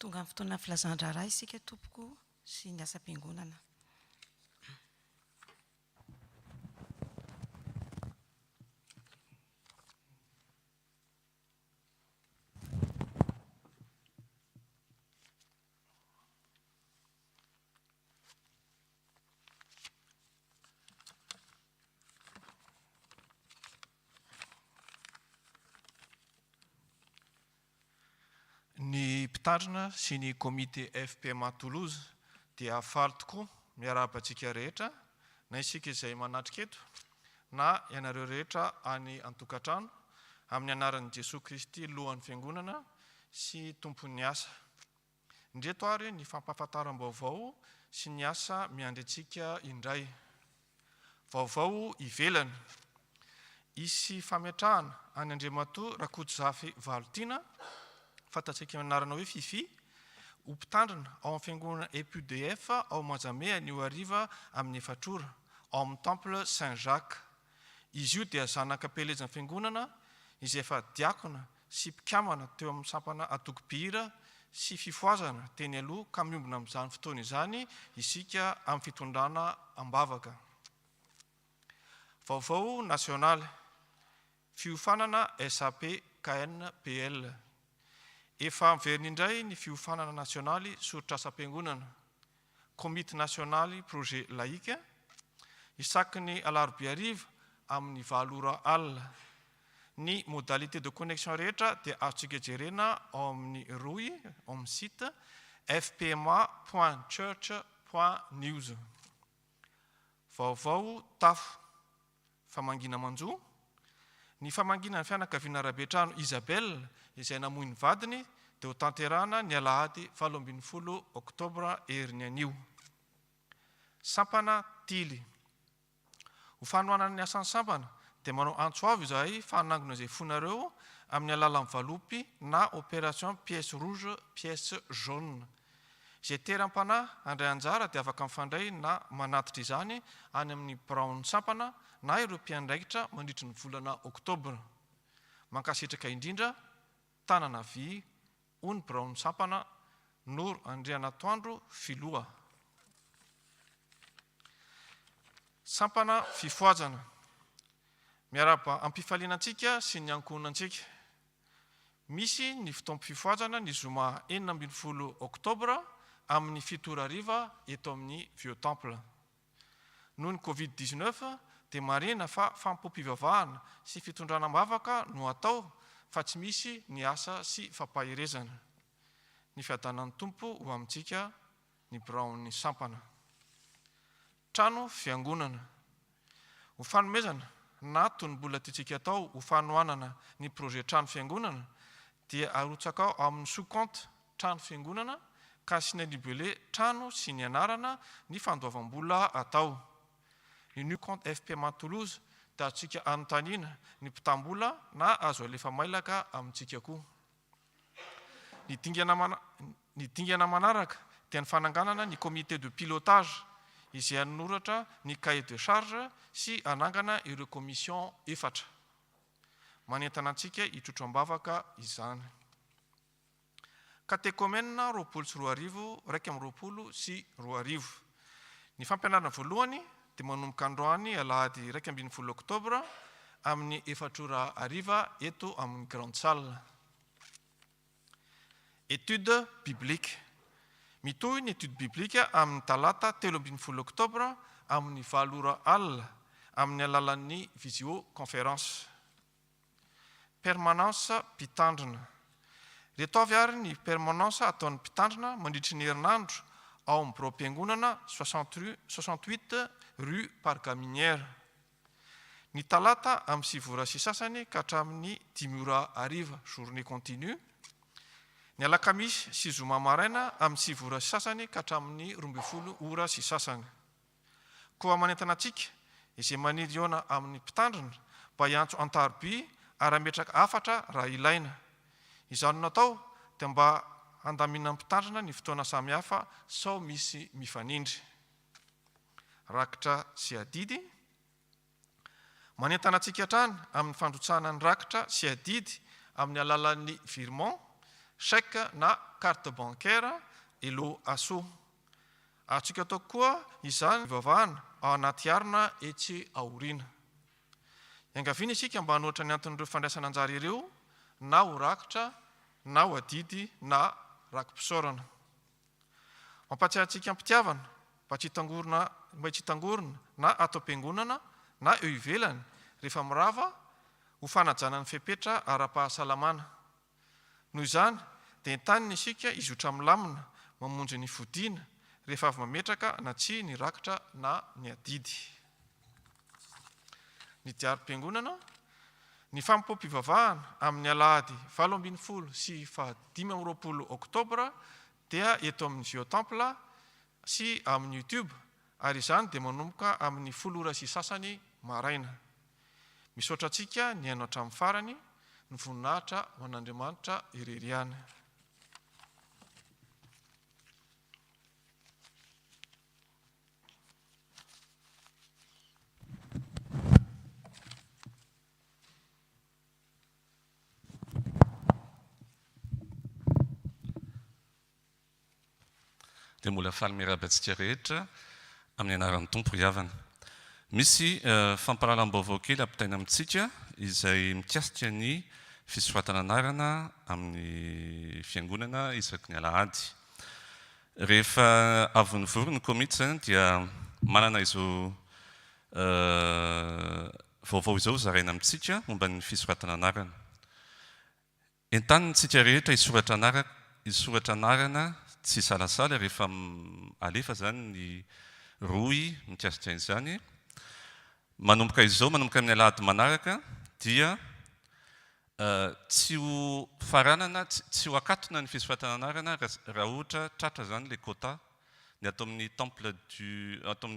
tonga amin'ny fotoana filazan-draharaha isika tompoko sy ny asam-piangonana. Ny mpitandrina sy ny komite FPMA Toulouse dia faly tokoa miara-bantsika rehetra na isika izay manatrika eto na ianareo rehetra any an-tokantrano amin'ny anaran'i Jesosy Kristy lohan'ny fiangonana sy tompon'ny asa. Indreto ary ny fampahafantaram-baovao sy ny asa miandry antsika indray. Vaovao ivelany. Isy fametrahana any Andriamatoa Rakotojafy Valontiana, fantatsika anarana hoe Fifi, ho mpitandrina ao amin'ny fiangonana EPUDF ao Manjamea anio hariva amin'ny efatrora ao amin'ny Temple Saint-Jacques. Izy io dia zanaka pelezan'ny fiangonana izay efa diakona sy mpikambana teo amin'ny sampana atoko-pihira sy fifoazana teny aloha ka miombona amin'izany fotoana izany isika amin'ny fitondrana ambavaka. Vaovao nasionaly. Fiofanana SAP KNPL. Efa miverina indray ny fiofanana nasionaly soratra asa-piangonana. Komity nasionaly projet laïque. Isaky ny alarobia hariva amin'ny 7h. Ny modalité de connexion rehetra dia azontsika jerena ao amin'ny roy, ao amin'ny site fpma.church.news. Vaovao tafo. Famangina manjo. Ny famangina ny fianakaviana Rabetrano Isabelle izay namoy ny vadiny dia ho tanterahana ny alahady 17 oktobra heriny anio. Sampana tily. Ho fanohanana ny asan'ny sampana dia manao antso avy izahay fanangona izay fonareo amin'ny alalan'ny valopy na opération pièce rouge, pièce jaune. Izay teram-panahy andray anjara dia afaka mifandray na manatitra izany any amin'ny braon'ny sampana na ireo mpiandraikitra mandritry ny volana oktobra. Mankasitraka indrindra tanana vy ony braon'ny sampana Noro Andrianatoandro Filoha. Sampana fifoajana. Miaraba ampifalianantsika sy ny ankonantsika. Misy ny fotoam-pifoajana ny zoma 19 oktobra amin'ny 7h eto amin'ny Vieux Temple. Noho ny Covid-19 dia marina fa fampompivavahana sy fitondrana mavaka no atao fa tsy misy ny asa sy fampahirezana. Ny fiadanan'ny tompo ho amintsika ny braon'ny sampana. Trano fiangonana. Ho fanomezana na tonom-bola tiantsika atao ho fanohanana ny projet trano fiangonana dia arotsaka ao amin'ny sous-compte trano fiangonana ka sy ny libellé trano sy ny anarana ny fandoavam-bola atao. Ny new compte FPMA Toulouse dia atsika anontaniana ny mpitam-bola na azo alefa mailaka amintsika koa. Ny dingana manaraka dia ny fananganana ny comité de pilotage izay anoratra ny cahier de charge sy anangana ireo commission efatra. Manentana antsika hitrotro ambavaka izany. Katekomena 24 raiky amin'ny 20 sy 20. Ny fampianarana voalohany dia manomboka androany alahady 12 oktobra amin'ny 4h eto amin'ny grande salle. Étude biblique. Mitohy ny étude biblique amin'ny talata 13 oktobra amin'ny 7h amin'ny alalan'ny visioconférence. Permanence mpitandrina. Reto avy ary ny permanence ataon'ny mpitandrina mandritry ny herinandro ao amin'ny bureau-mpiangonana 68 rue Pargaminière. Ny talata amin'ny 7h sy sasany ka hatramin'ny 10h journée continue. Ny alakamisy sy zoma maraina amin'ny 7h sy sasany ka hatramin'ny 12h sy sasany. Koa manentana antsika izay maniry iona amin'ny mpitandrina mba hiantso antaroby ary ametraka afatra raha ilaina. Izany natao dia mba andamina mpitandrina ny fotoana samihafa sao misy mifanindry. Rakitra sy adidy. Manentana antsika hatrany amin'ny fandrotsahana ny rakitra sy adidy amin'ny alalan'ny virement chèque na carte bancaire ilo aso. Atsika atao koa izany vavahana ao anaty arina etsy aoriana. Iangaviana isika mba hanoatra ny anton'ireo fandraisana anjara ireo na ho rakitra na ho adidy na rakim-pisaorana. Mampatsiahy antsika ampitiavana mba tsy hitangorona na ato am-piangonana na eo ivelany rehefa mirava ho fanajana ny fepetra ara-pahasalamana. Noho izany dia entanina isika izotra milamina mamonjy ny fodiana rehefa avy mametraka na tsy ny rakitra na ny adidy. Ny diarim-piangonana, ny fampipoam-pivavahana amin'ny alahady 17 sy 15 oktobra dia eto amin'ny Vieux Temple sy amin'ny YouTube, ary izany dia manomboka amin'ny 10 sy sasany maraina. Misaotra antsika ny haino hatramin'ny farany, ny voninahitra ho an'Andriamanitra irery. Dia mbola faly miarabantsika rehetra amin'ny anaran'ny Tompo iavana. Misy fampahalalam-baovao kely ampitaina amintsika izay mikasika ny fisoratana anarana amin'ny fiangonana isaky ny alahady. Rehefa avy nivory ny komity zany dia manana izao vaovao izao zaraina amintsika momba ny fisoratana anarana. Entanintsika rehetra isoratra anarana tsy salasala rehefa alefa zany ny roy mikasika izany. Manomboka izao, manomboka amin'ny alahady manaraka dia tsy ho faranana, tsy ho akatona ny fisoratana anarana raha ohatra tratra zany le quota. Ny ato amin'ny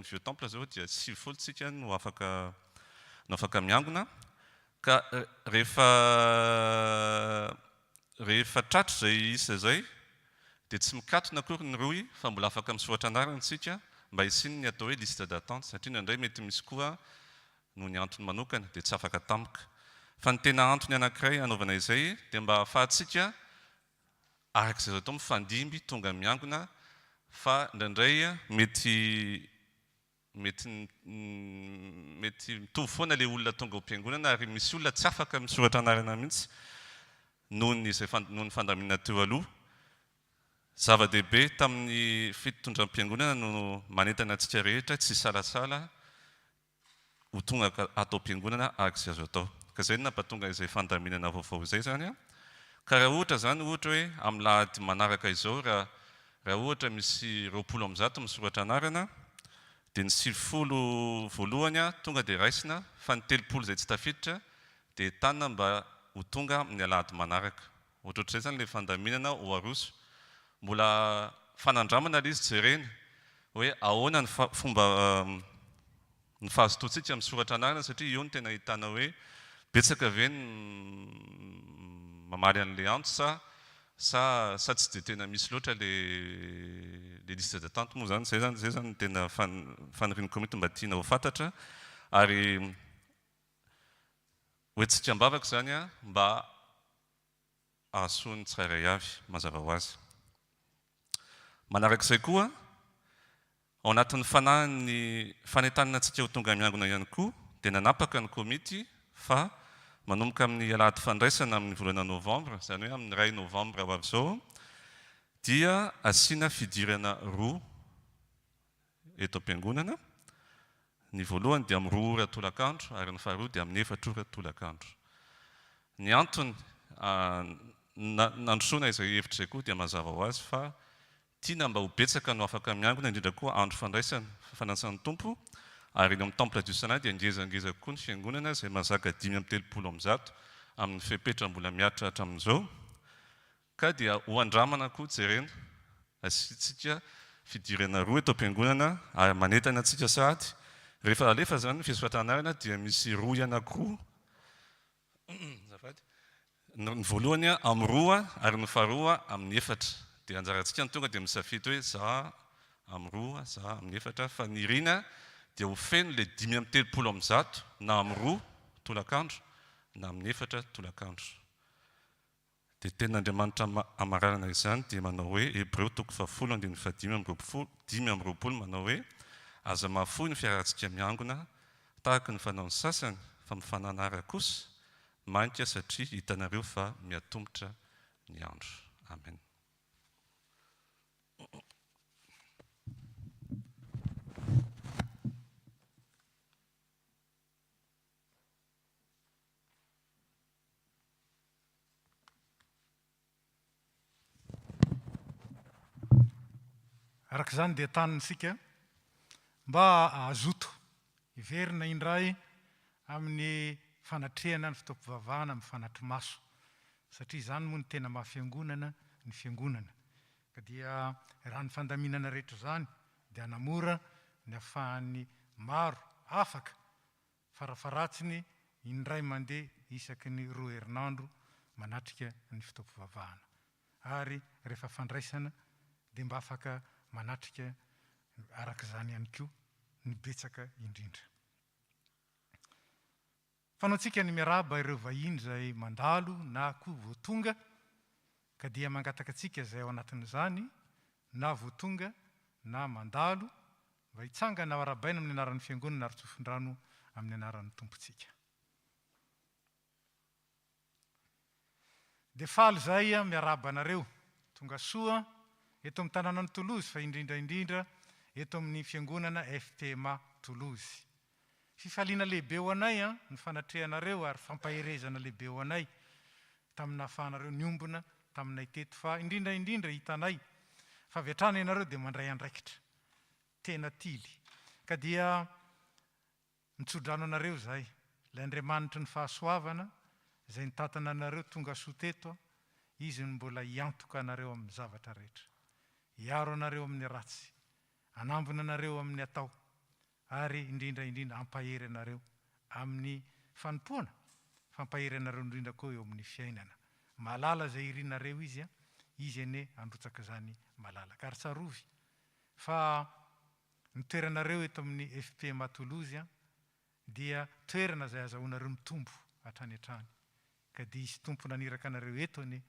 Vieux Temple zao dia 9 tsika no afaka miangona. Ka rehefa tratra zay isa zay dia tsy mikatona akory ny roy fa mbola afaka misoratra anarana antsika mba hisiny ny atao hoe liste d'attente, satria nandray mety misy koa no ny antony manokana dia tsy afaka tampoka. Fa ny tena antony anankiray anaovana izay dia mba ahafahantsika arak'izay atao mifandimby tonga miangona, fa indraindray mety mitovy foana ilay olona tonga ao am-piangonana ary misy olona tsy afaka misoratra anarana mihitsy noho ny fandaminana teo aloha. Zava-dehibe tamin'ny fitondram-piangonana no manentana antsika rehetra tsy salasala ho tonga atao am-piangonana arak'izay azo atao. Ka izay no nampatonga izay fandaminana vaovao izay zany. Ka raha ohatra zany ohatra hoe amin'ny lahady manaraka izao raha ohatra misy 20 misoratra anarana dia ny 90 voalohany tonga dia raisina, fa ny 30 izay tsy tafiditra dia entanina mba ho tonga amin'ny alahady manaraka. Ohatrohatr'izay zany ilay fandaminana ho aroso. Mbola fanandramana ilay izy jerena hoe ahoana ny fomba ny fahazotoantsika misoratra anarana, satria io no tena ahitana hoe betsaka ve ny mamaly an'ilay antso sa tsy dia tena misy loatra le liste d'attente moa zany. Zay zany tena fanirian'ny komity mba tiana ho fantatra, ary hoentsika ambavaka zany mba ahasoany tsirairay avy mazava ho azy. Manarak'izay koa, ao anatin'ny fanahiny fanentanana antsika ho tonga miangona ihany koa dia nanapaka ny komity fa manomboka amin'ny alahady fandraisana amin'ny volana novambra, zany hoe amin'ny 2 novambra ho avy izao, dia asiana fidirana roa eto am-piangonana. Ny voalohany dia amin'ny 2 ora tolakandro ary ny faharoa dia amin'ny 4 ora tolakandro. Ny antony nandrosoana izay hevitra izay koa dia mazava ho azy fa tiana mba ho betsaka no afaka miangona, indrindra koa andro fandraisana fanansan'ny Tompo, ary eny amin'ny Temple du Saint dia ngezangeza koa ny fiangonana izay mazaka 530 amin'ny fepetra mbola miatra hatramin'izao. Ka dia ho andramana koa jerena asitsika fidirana roa eto am-piangonana ary manentana antsika sahady. Rehefa alefa zany ny fisoratana anarana dia misy roy anankiroa. Ny voalohany amin'ny 2 ary ny faharoa amin'ny 4. Dia anjarantsika ny tonga dia misafidy hoe za amin'ny 2, za amin'ny 4, fa ny irina dia ho feno le 530 na amin'ny 2 tolakandro na amin'ny 4 tolakandro. dia tenin'Andriamanitra amarana izany dia manao hoe Hebreo 10:5 manao hoe aza mahafoy ny fiarantsika miangona tahaka ny fanaony sasany fa mifananara kosa mainka satria hitanareo fa miatombotra ny andro. Amen. Araka izany dia tanintsika mba azoto hiverina indray amin'ny fanatrehana ny fitaovam-pivavahana amin'ny fanatry maso satria izany moa ny tena mahafiangonana ny fiangonana ka dia raha ny fandaminana rehetra izany dia hanamora ny ahafahan'ny maro afaka farafaratsiny indray mandeha isaky ny 2 herinandro manatrika ny fitaovam-pivavahana ary rehefa fandraisana dia mba afaka manatrika araka izany ihany koa ny betsaka indrindra. Fanaontsika ny miaraba ireo vahiny izay mandalo na koa voatonga ka dia mangataka antsika izay ao anatin'izany na voatonga na mandalo mba hitsangana arabaina amin'ny anaran'ny fiangonana ary tsofin-drano amin'ny anaran'ny tompontsika. Dia faly izay miaraba anareo tonga soa eto amin'ny tanànan'ny Toulouse fa indrindra eto amin'ny fiangonana FPMA Toulouse. Fifaliana lehibe ho anay ny fanatrehanareo ary fampaherezana lehibe ho anay tamin'ny ahafahanareo niombona taminay teto fa indrindra hitanay fa avy hatrany ianareo dia mandray andraikitra tena tily ka dia mitsodrano anareo izay ilay Andriamanitra ny fahasoavana izay nitatana anareo tonga soa teto izy ny mbola hiantoka anareo amin'ny zavatra rehetra, hiaro anareo amin'ny ratsy, hanambona anareo amin'ny atao ary indrindra hampahery anareo amin'ny fanompoana, fampahery anareo indrindra koa eo amin'ny fiainana. Malala izay irinareo izy ane androtsaka izany malalaka ary tsarovy fa ny toeranareo eto amin'ny FPMA Toulouse dia toerana izay azahoanareo mitombo hatrany hatrany ka dia isy tompo naniraka anareo eto ane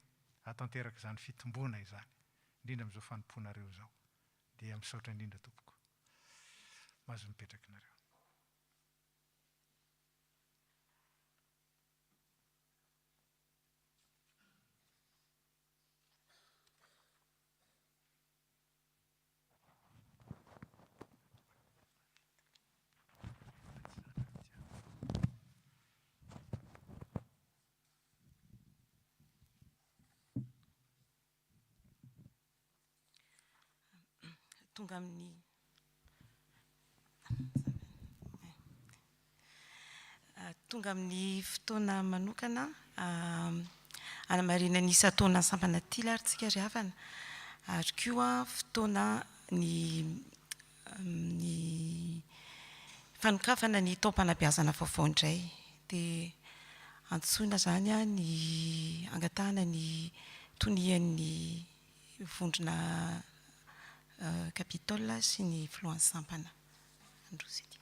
hatanteraka izany fitomboana izany indrindra amin'izao fanompoanareo izao dia misaotra indrindra tompoko. Mahazo mipetraka nareo. Tonga amin'ny fotoana manokana anamarina ny isa taona sampana tily ary tsika ry havana ary koa fotoana ny fanokafana ny taom-panabeazana vaovao indray dia antsoina izany ny angatahana ny tonian'ny vondrona Capitole sy ny filohan'ny sampana androzy ity.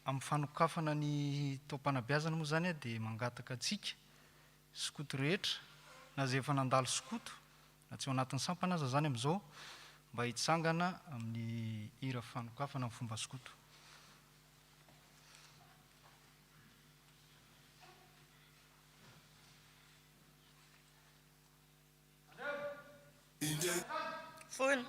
Amin'ny fanokafana ny taom-panabeazana moa izany dia mangataka antsika skoto rehetra na izay efa nandalo skoto na tsy ao anatin'ny sampana aza izany amin'izao mba hitsangana amin'ny hira fanokafana amin'ny fomba skoto. Folo.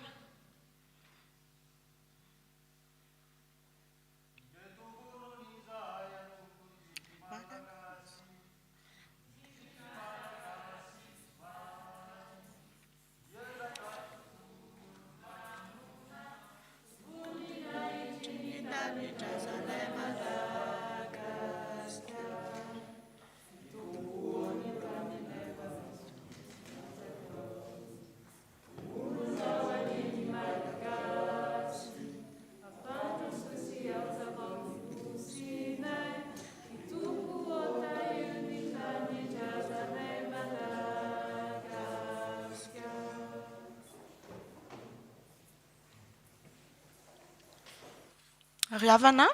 Ry havana,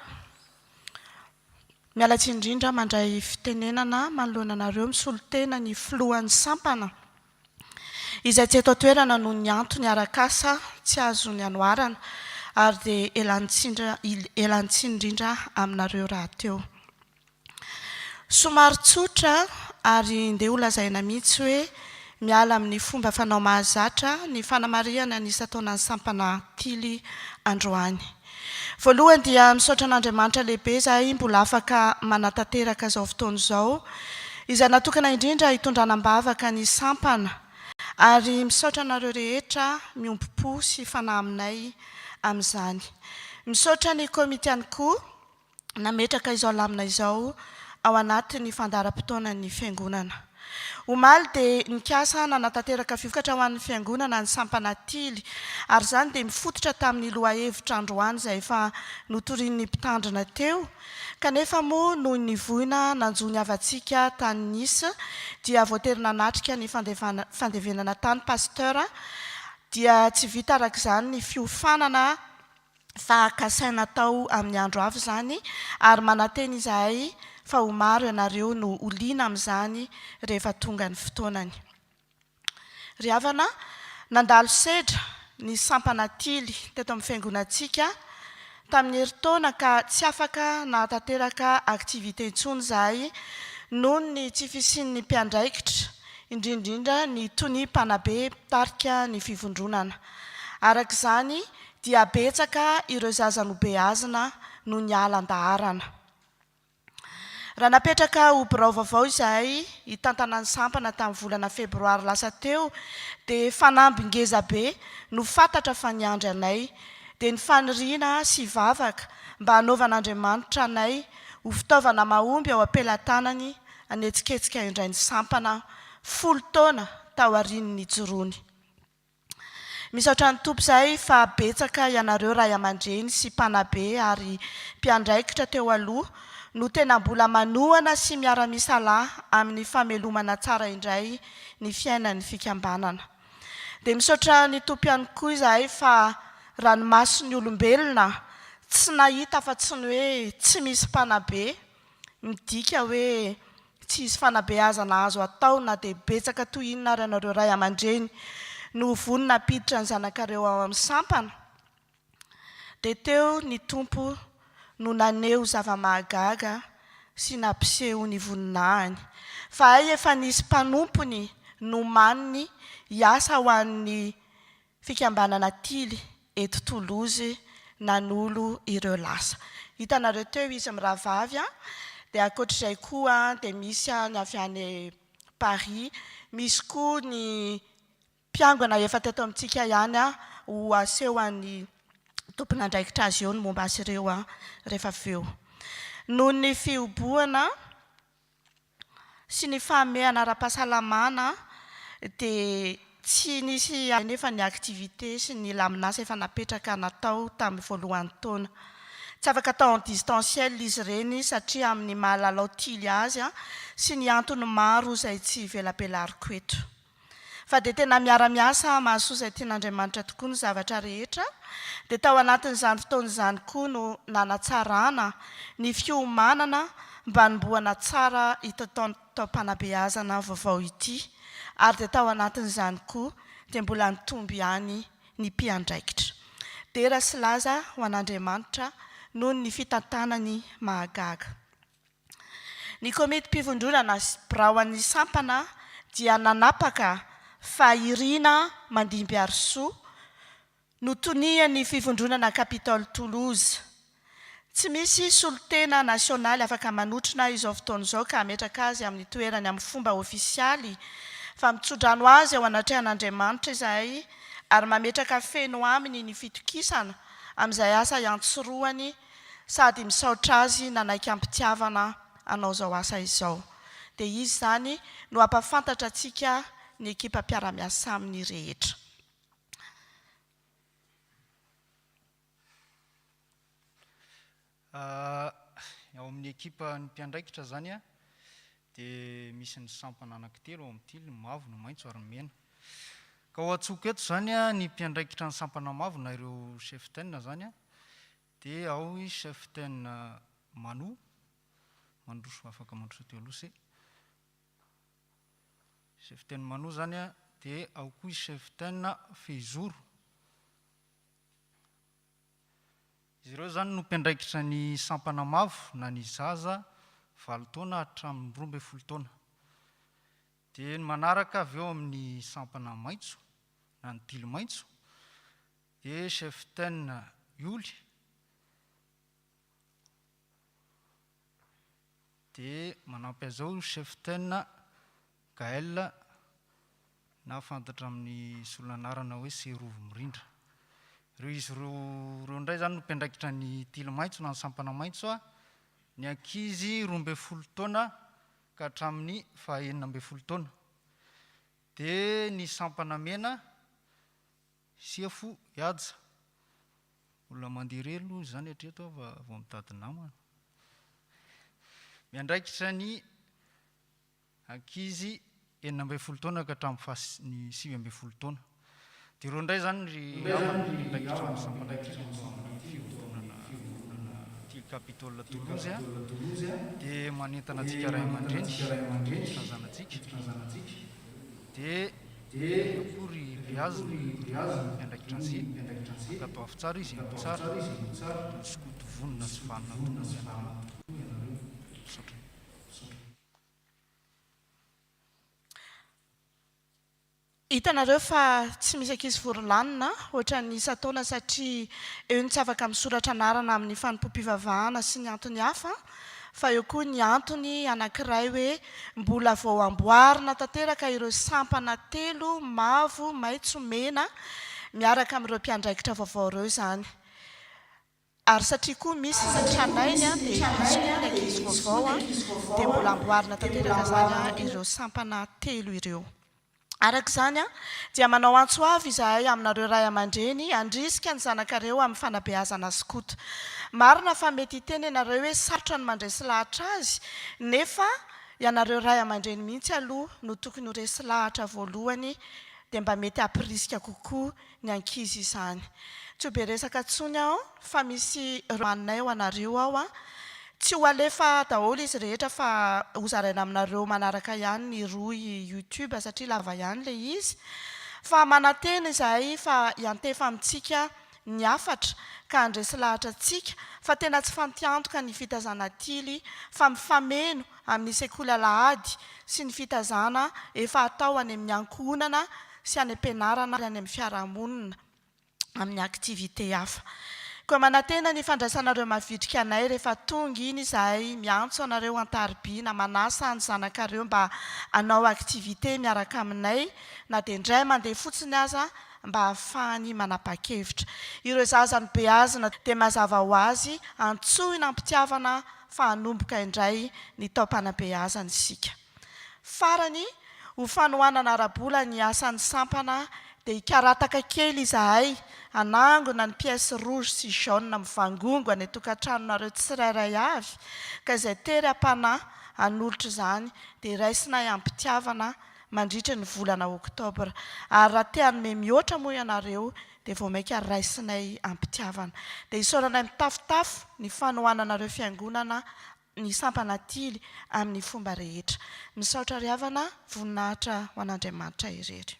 mialatsy indrindra mandray fitenenana manoloana anareo misolo tena ny filohan'ny sampana izay tsy eto toerana noho ny antony arak'asa tsy azo ny anoarana ary dia elantsy indrindra aminareo raha teo. Somary tsotra ary ndeha ho lazaina mihitsy hoe miala amin'ny fomba fanao mahazatra ny fanamariana ny isa-taonan'ny sampana tily androany. Voalohany dia misaotra an'Andriamanitra lehibe izahay mbola afaka manatanteraka izao fotoana izao izay natokana indrindra hitondranam-bavaka ny sampana ary misaotra anareo rehetra miompo-po sy fanahy aminay amin'izany. Misaotra ny komite ihany koa nametraka izao lamina izao ao anatin'ny fandaharam-potoanan'ny fiangonana. Omaly dia nikasa nanatanteraka vokatra ho an'ny fiangonana ny sampana tily ary izany dia mifototra tamin'ny lohahevitra androany izay efa notorian'ny mpitandrina teo kanefa moa noho ny voina nanjo ny avantsika tany Nice dia voatery nanatrika ny fandevenana tany pasteur dia tsy vita arak'izany ny fiofanana fa kasaina tao amin'ny andro avy izany ary mananteny izahay fa ho maro ianareo no oliana amin'izany rehefa tonga ny fotoanany. Ry havana, nandalo sedra ny sampana tily teto amin'ny fiangonantsika tamin'ny herintaona ka tsy afaka nahatanteraka aktivité intsony izahay noho ny tsy fisian'ny mpiandraikitra indrindrindra ny tony mpanabe tarika ny fivondronana. Arak'izany dia betsaka ireo zaza nobeazina no ny alan-daharana. Raha napetraka ho birao vaovao izahay hitantanan'ny sampana tamin'ny volana febroary lasa teo dia fanamby ngeza be no fantatra fa niandry anay dia ny faniriana sy vavaka mba hanaovan'Andriamanitra anay ho fitaovana mahomby ao am-pelantanany hanetsiketsika indray ny sampana 10 taona tao aorian'ny jorony. Misaotra ny tompo izahay fa betsaka ianareo ray aman-dreny sy mpanabe ary mpiandraikitra teo aloha no tena mbola manohana sy miara-misalahy amin'ny famelomana tsara indray ny fiainan'ny fikambanana. Dia misaotra ny tompo ihany koa izahay fa ranomason'ny olombelona tsy nahita fa tsy ny hoe tsy misy mpanabe midika hoe tsy misy fanabeazana azo atao na dia betsaka toy inona ary ianareo ray aman-dreny no vonona apiditra ny zanakareo ao amin'ny sampana dia teo ny tompo no naneo zava-mahagaga sy nampiseho ny voninahiny fa ay efa nisy mpanompony no maniny hiasa ho an'ny fikambanana tily eto Toulouse nanolo ireo lasa. Hitanareo teo izy mirahavavy dia ankoatr'izay koa dia misy ny avy any Paris, misy koa ny mpiangona efa teto amintsika ihany ho aseho an'ny tompona andraikitra azy eo ny momba azy ireo rehefa avy eo. Noho ny fihoboana sy ny fahamehana ara-pahasalamana dia tsy nisy nefa ny aktivité sy ny laminasa efa napetraka natao tamin'ny voalohan'ny taona. Tsy afaka atao en distanciel izy ireny satria amin'ny mahalalao tily azy sy ny antony maro izay tsy velabelariko eto. Fa dia tena miara-miasa mahasoa izay tian'Andriamanitra tokoa ny zavatra rehetra dia tao anatin'izany fotoan'izany koa no nanatsarana ny fiomanana mba hanomboana tsara ito taom-panabeazana vaovao ity ary dia tao anatin'izany koa dia mbola nitomby ihany ny mpiandraikitra. Dera sy laza ho an'Andriamanitra noho ny fitantanany mahagaga. Ny komity mpivondronana sy birao an'ny sampana dia nanapaka fa irina mandimby Arsoa no tonian'ny fivondronana Capitole Toulouse. Tsy misy solotena nasionaly afaka manotrina izao fotoana izao ka ametraka azy amin'ny toerany amin'ny fomba ofisialy fa mitsodrano azy ao anatrehan'Andriamanitra izahay ary mametraka feno aminy ny fitokisana amin'izay asa iantsoroany sady misaotra azy nanaiky ampitiavana anao izao asa izao. Dia izy izany no ampafantatra antsika ny ekipa mpiara-miasa aminy rehetra. Ao amin'ny ekipa ny mpiandraikitra zany dia misy ny sampana anankitelo ao amin'ity, ny mavo, ny maitso ary ny mena. Ka ho atsoko eto zany ny mpiandraikitra ny sampana mavo na ireo chef-taine zany dia ao i chef ten Mano mandroso afaka mandroso teo aloha se chef ten Mano zany a dia ao koa i chef ten Fezoro. Izy ireo zany no mpiandraikitra ny sampana mavo na ny zaza 7 taona hatramin'ny 12 taona. Dia ny manaraka avy eo amin'ny sampana maitso na ny tily maitso dia chef ten Ioly, dia manampy azao chef ten Gaël na fantatra amin'ny solonanarana hoe Serovo Mirindra. Ireo izy ireo indray zany no mpiandraikitra ny tily maitso na ny sampana maitso a, ny ankizy 12 taona ka hatramin'ny 19 taona. Dia ny sampana mena Siafo Iadza, olona mandeha irery aloha zany hatreto vao mitady namana. Miandraikitra ny ankizy 19 taona ka hatramin'ny 19 taona. Dia ireo indray zany ry miandraikitra amin'ny sampana tily amin'ny fivodonana tily capitole Toulouse a, dia manentana antsika ray aman-dreny fitazanantsika. Dia akory Biazina miandraikitra an'zy akatao avy tsara izy eno tsara sokoto vonona sy vanona tonga hitanareo fa tsy misy ankizy vorolanina ohatra ny isa taona satria eo ny tsy afaka misoratra anarana amin'ny fanompom-pivavahana sy ny antony hafa, fa eo koa ny antony anankiray hoe mbola vao amboarina tanteraka ireo sampana 3 mavo, maitso, mena miaraka amin'ireo mpiandraikitra vaovao ireo zany. Ary satria koa misy satranainy dia misy koa ny ankizy vaovao dia mbola amboarina tanteraka zany ireo sampana 3 ireo. Araka izany dia manao antso avy izahay aminareo ray aman-dreny handrisika ny zanakareo amin'ny fanabeazana skoto. Marina fa mety hiteny ianareo hoe sarotra ny mandresy lahatra azy, nefa ianareo ray aman-dreny mihitsy aloha no tokony ho resy lahatra voalohany dia mba mety hampirisika kokoa ny ankizy izany. Tsy ho be resaka ntsony aho fa misy romaninay ho anareo ao tsy ho alefa daholo izy rehetra fa hozaraina aminareo manaraka ihany ny roy YouTube satria lava ihany ilay izy. Fa manantena izahay fa hiantefa amintsika ny afatra ka handresy lahatra antsika fa tena tsy fantiantoka ny fitazana tily fa mifameno amin'ny sekoly alahady sy ny fitazana efa atao any amin'ny ankohonana sy any am-pianarana any amin'ny fiarahamonina amin'ny aktivite hafa. Koa manantena ny fandraisanareo mavidrika anay rehefa tonga iny izahay miantso anareo an-taribia na manasa ny zanakareo mba hanao aktivite miaraka aminay na dia indray mandeha fotsiny aza mba hahafahany manapa-kevitra. Ireo zaza ny beazina dia mazava ho azy antsoina ampitiavana fa hanomboka indray ny taom-panabeazana isika. Farany ho fanohanana ara-bola ny asan'ny sampana dia hikarataka kely izahay hanangona ny pièce rouge sy jaune mivangongo any tokantranonareo tsirairay avy ka izay tery ampanahy hanolotra izany dia iraisinay ampitiavana mandritra ny volana oktobra. Ary raha te hanome mihoatra moa ianareo dia vao maika raisinay ampitiavana. Dia isaoranay mitafotafo ny fanohananareo fiangonana ny sampana tily amin'ny fomba rehetra. Misaotra ry havana, voninahitra ho an'Andriamanitra irery.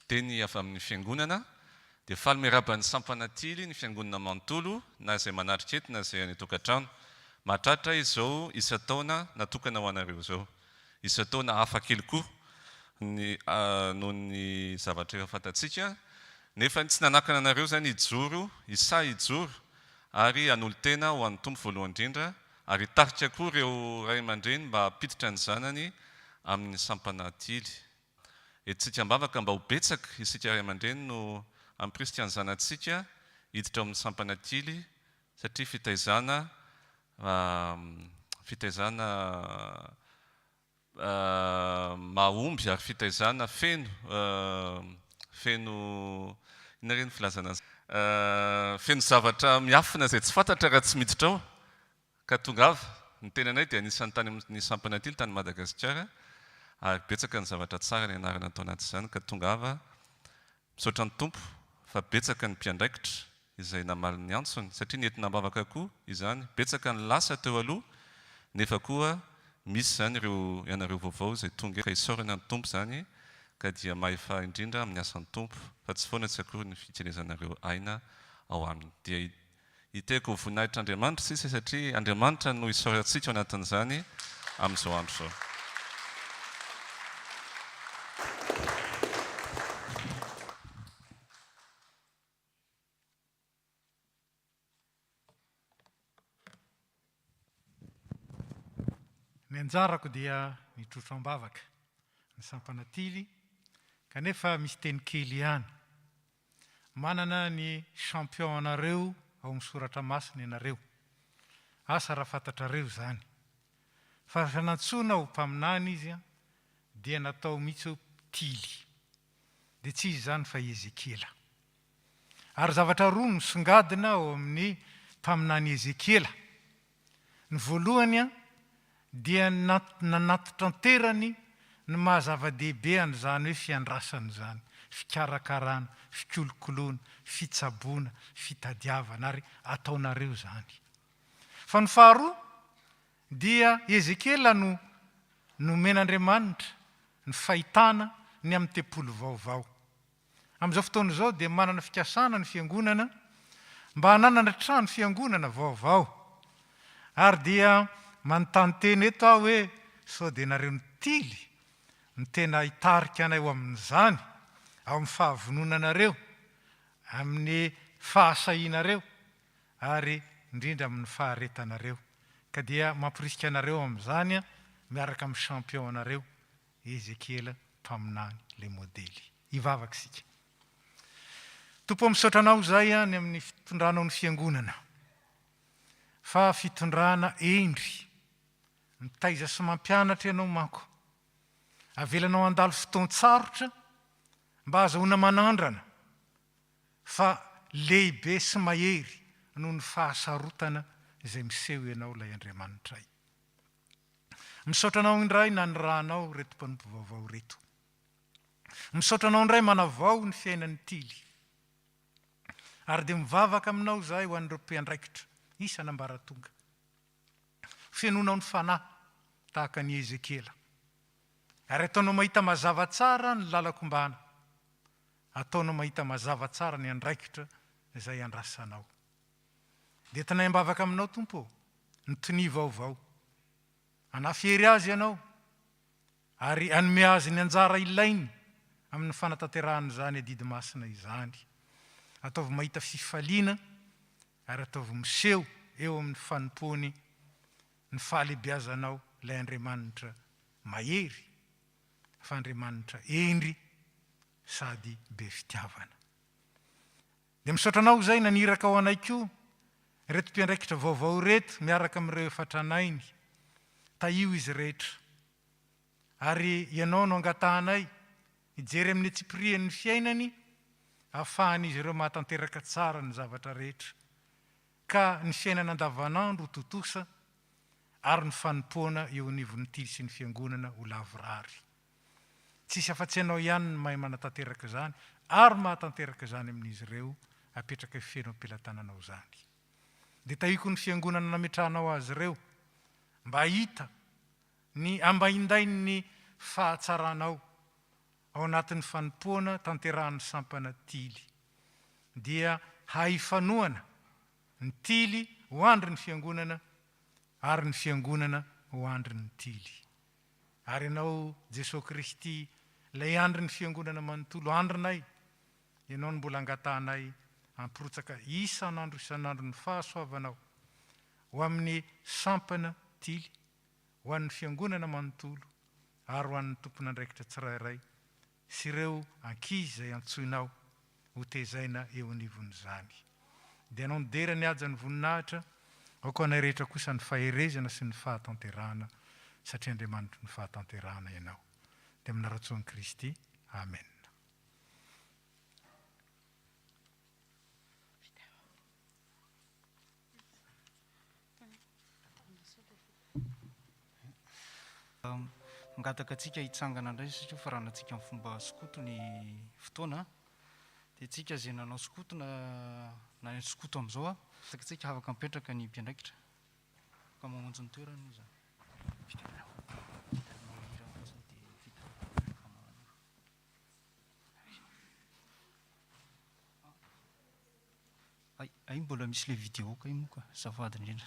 Teny avy amin'ny fiangonana dia faly miarabany sampana tily ny fiangonana manontolo na izay manatrika eto na izay any tokantrano. Mahatratra izao isa taona natokana ho anareo izao. Isa taona hafa kely koa noho ny zavatra efa fantatsika, nefa tsy nanakana anareo zany hijoro, hijoro ary hanolo-tena ho an'ny tompo voalohany indrindra ary tarika koa ireo ray aman-dreny mba hampiditra ny zanany amin'ny sampana tily. Etsika ambavaka mba ho betsaka isika ray aman-dreny no ampirisika ny zanantsika hiditra amin'ny sampana tily satria fitaizana mahomby ary fitaizana feno inareny filazana feno zavatra miafina izay tsy fantatra raha tsy miditra ao ka tonga ava ny tenanay dia anisan'ny tany amin'ny sampana tily tany Madagasikara ary betsaka ny zavatra tsara ny anarana atao anaty izany ka tonga ava misaotra ny tompo fa betsaka ny mpiandraikitra izay namaly ny antsony satria nentina ambavaka koa izany betsaka ny lasa teo aloha nefa koa misy zany ireo ianareo vaovao izay tonga ka isaorana ny tompo zany ka dia mahefa indrindra amin'ny asan'ny tompo fa tsy foana tsy akory ny fitsenezanareo aina ao aminy dia hiteko voninahitra Andriamanitra sisa satria Andriamanitra no isaorantsika ao anatin'izany amin'izao andro zao. Ny anjarako dia mitrotro ambavaka ny sampana tily kanefa misy teny kely ihany. Manana ny champion anareo ao amin'ny soratra masina ianareo. Asa raha fantatrareo zany. Fa fanantsona ho mpaminany izy dia natao mihitsy ho tily. Dia tsy izy zany fa Ezekela. Ary zavatra roa no songadina ao amin'ny mpaminany Ezekela. Ny voalohany dia nanatitanterany ny mahazava-dehibe an'izany hoe fiandrasana zany, fikarakarana, fikolokoloana, fitsaboana, fitadiavana ary ataonareo zany. Fa ny faharoa dia Ezekela no nomen'Andriamanitra ny fahitana ny amin'ny tempolo vaovao. Amin'izao fotoana izao dia manana fikasana ny fiangonana mba hananana trano fiangonana vaovao. Ary dia manontany teny eto aho hoe sao dia nareo ny tily ny tena hitarika anay eo amin'izany ao amin'ny fahavononanareo, amin'ny fahasahianareo ary indrindra amin'ny faharetanareo. Ka dia mampirisika anareo amin'izany miaraka amin'ny champion anareo Ezekela mpaminany le modely. Hivavaka isika. Tompo misaotra anao izay ny amin'ny fitondranao ny fiangonana. Fa fitondrana endry, mitaiza sy mampianatra ianao manko. Avelanao andalo fotoan-tsarotra mba azahoana manandrana. Fa lehibe sy mahery noho ny fahasarotana izay miseho ianao ilay Andriamanitra. Misaotra anao indray na ny rahanao reto mpanompo vaovao reto. Misaotra anao indray manavao ny fiainan'ny tily. Ary dia mivavaka aminao izay ho an'ireo mpiandraikitra isan'ambaratonga. Fianonao ny fanahy tahaka ny Ezekela. Ary ataonao mahita mazava tsara ny lalakom-bana. Ataonao mahita mazava tsara ny andraikitra izay andrasanao. Dia tanay ambavaka aminao tompo, ny tony vaovao. Anafihery azy ianao ary anome azy ny anjara ilainy amin'ny fanatanterahana izany adidy masina izany. Ataovy mahita fifaliana ary ataovy miseho eo amin'ny fanompony ny fahalebiazanao ilay Andriamanitra mahery, fa Andriamanitra endry sady be fitiavana. Dia misaotra anao izay naniraka ao anay koa reto mpiandraikitra vaovao reto miaraka amin'ireo efatranainy. Taio izy rehetra. Ary ianao no angatahanay hijery amin'ny tsipirian'ny fiainany ahafahan'izy ireo mahatanteraka tsara ny zavatra rehetra. Ka ny fiainana andavanandro totosa ary ny fanompoana eo anivon'ny tily sy ny fiangonana ho lavorary. Tsisy afa-tsy ianao ihany ny mahay manatanteraka izany ary mahatanteraka izany amin'izy ireo apetraka feno am-pelatananao zany. Dia tahiako ny fiangonana nametrahanao azy ireo mba hita ny ambaindainy ny fahatsaranao ao anatin'ny fanompoana tanterahan'ny sampana tily. Dia haifanoana ny tily ho andry ny fiangonana ary ny fiangonana ho andry ny tily. Ary ianao Jesosy Kristy ilay andry ny fiangonana manontolo andrinay, ianao no mbola angatahanay ampirotsaka isan'andro ny fahasoavanao ho amin'ny sampana tily, ho an'ny fiangonana manontolo ary ho an'ny tompon'andraikitra tsirairay sy ireo ankizy izay antsoinao ho tezaina eo anivon'izany. Dia anao nidera ny aja ny voninahitra, ao koa anay rehetra kosa ny faherezana sy ny fahatanterahana satria Andriamanitra ny fahatanterahana ianao. Dia amin'ny ratsoan'i Kristy. Amen. mangataka atsika hitsangana indray satria faranantsika amin'ny fomba sokoto ny fotoana dia tsika zay nanao sokoto na sokoto amin'izao a tsika afaka mipetraka ny mpiandraikitra ka mamonjy ny toerana moa zany. Ay mbola misy le vidéo ka io moa ka zafady indrindra.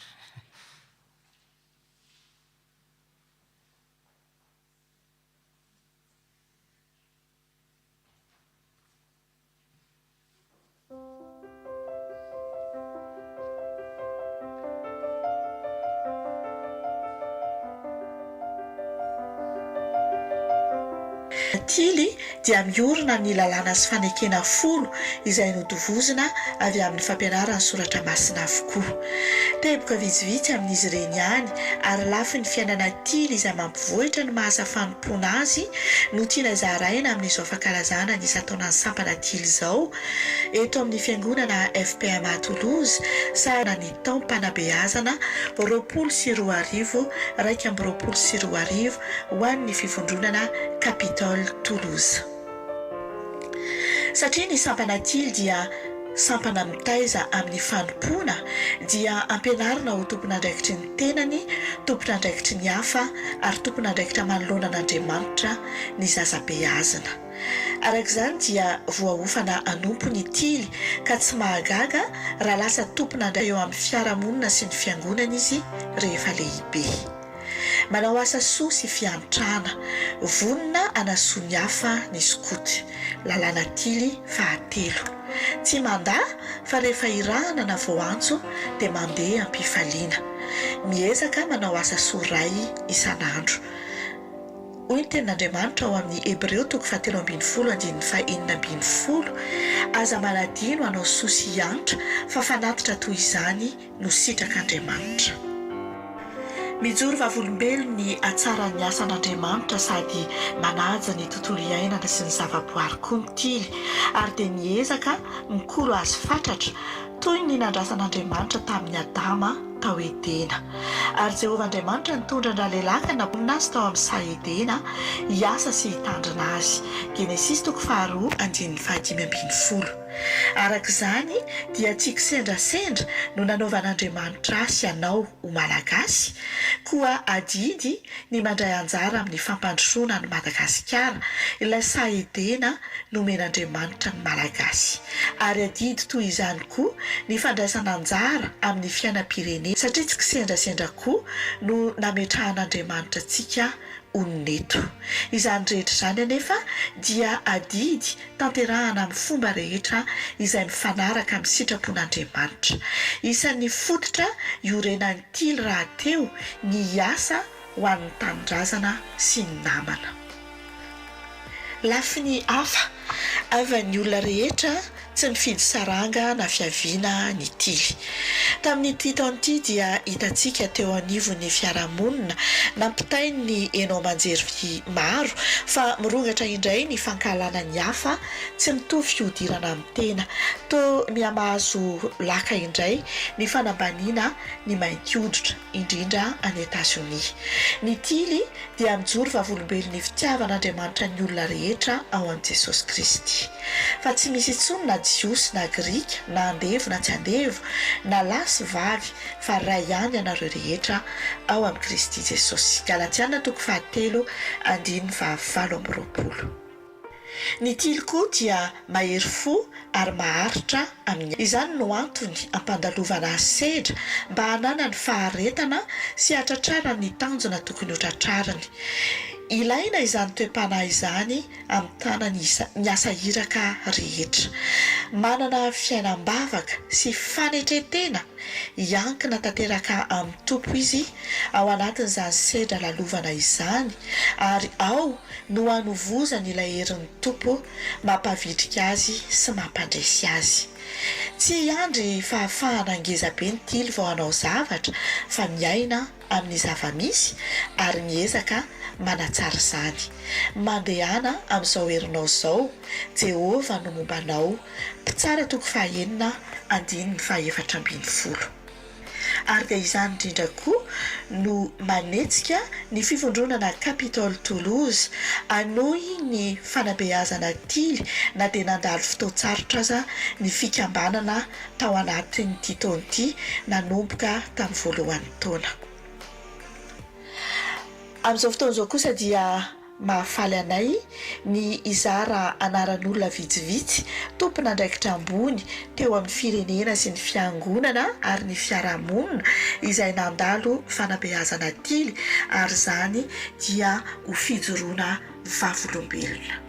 Tily dia miorina ny lalàna sy fanekena folo izay nodovozina avy amin'ny fampianarana soratra masina avokoa. Teboka vitsivitsy amin'izy ireny ihany ary lafy ny fiainana tily izay mampivoatra ny mahasafanom-pona azy no tiana zaraina amin'izao fankalazana ny isa-taonan'ny sampana tily izao eto amin'ny fiangonana FPMA Toulouse sahana ny taom-panabeazana 2024 raika amby 2024 ho an'ny fivondronana Capitole Toulouse. Satria ny sampana tily dia sampana mitaiza amin'ny fanompona dia ampianarina ho tompon'andraikitry ny tenany, tompon'andraikitry ny hafa ary tompon'andraikitra manoloana an'Andriamanitra ny zaza-beazana. Arak'izany dia voaofana anompo ny tily ka tsy mahagaga raha lasa tompon'andraikitra eo amin'ny fiarahamonina sy ny fiangonana izy rehefa lehibe. Manao asa soa sy fiantrana, vonina anasoa ny hafa ny sokoty, lalàna tily 3. Tsy mandaa fa rehefa irahana na voantso dia mandeha am-pifaliana. Miezaka manao asa soa ray isan'andro. Hoy ny tenin'Andriamanitra ao amin'ny Hebreo 7:12-19: aza manadino anao soa sy hiantra fa fanatitra toy izany no sitrak'Andriamanitra. Mijoro vavolombelona ny atsaran'ny asan'Andriamanitra sady manaja ny tontolo iainana sy ny zavaboary koa ny tily ary dia miezaka mikoro azy fatratra toy ny nandrasan'Andriamanitra tamin'ny Adama tao Edena. Ary Jehovah Andriamanitra nitondra ny lelaka namponina azy tao amin'ny Saedena hiasa sy hitandrina azy. Genesis 2:5-10. Arak'izany dia tsy kisendrasendra no nanaovan'Andriamanitra azy ianao ho malagasy, koa adidy ny mandray anjara amin'ny fampandrosoana ny Madagasikara, ilay Saedena nomen'Andriamanitra ny malagasy. Ary adidy toy izany koa ny fandraisana anjara amin'ny fiainam-pirenena, satria tsy kisendrasendra koa no nametrahan'Andriamanitra antsika oneto. Izany rehetra izany anefa dia adidy tanterahana amin'ny fomba rehetra izay mifanaraka amin'ny sitrapon'Andriamanitra. Isan'ny fototra iorenan'ny tily raha teo ny hiasa ho an'ny tanindrazana sy ny namana. Lafy ny hafa avan'ny olona rehetra tsy mifidy saranga na fiaviana ny tily. Tamin'ity taon'ity dia hitantsika teo anivon'ny fiarahamonina nampitainy ny enao manjery maro fa mirongatra indray ny fankalana ny hafa tsy mitovy fiodirana amin'ny tena. To miamahazo laka indray ny fanambaniana ny mainty hoditra indrindra any Etats-Unis. Ny tily dia mijoro vavolombelon'ny fitiavan'Andriamanitra ny olona rehetra ao amin'i Jesosy Kristy. Fa tsy misy intsony na jiosy na grika na andevo na tsy andevo na lahy sy vavy fa ray ihany ianareo rehetra ao amin'ny Kristy Jesosy. Galatiana 3:1-20. Ny tily koa dia mahery fo ary maharitra amin'ny izany no antony ampandalovana azy sedra mba hanana ny faharetana sy hatratrarana ny tanjona tokony ho tratrarany. Ilaina izany toe-panahy izany amin'ny tanany ny asa iraka rehetra. Manana fiainam-bavaka sy fanetretena iankina tanteraka amin'ny tompo izy ao anatin'izany sedra lalovana izany ary ao no hanovozany ilay herin'ny tompo mampavidrika azy sy mampandresy azy. Tsy hiandry fahafahana angezabe ny tily vao hanao zavatra fa miaina amin'ny zava-misy ary miezaka manatsara izany. Mandehana amin'izao herinao izao, Jehovah no mombanao. Mpitsara 9:4-7. ary dia izany indrindra koa no manetsika ny fivondronana capitole Toulouse anohy ny fanabeazana tily na dia nandalo fotoan-tsarotra aza ny fikambanana tao anatin'ity taona ity nanomboka tamin'ny voalohan'ny taona. Amin'izao fotoan'izao kosa dia mahafaly anay ny izara anaran'olona vitsivitsy tompona andraikitra ambony teo amin'ny firenena sy ny fiangonana ary ny fiarahamonina izay nandalo fanabeazana tily ary izany dia ho fijoroana vavolombelona.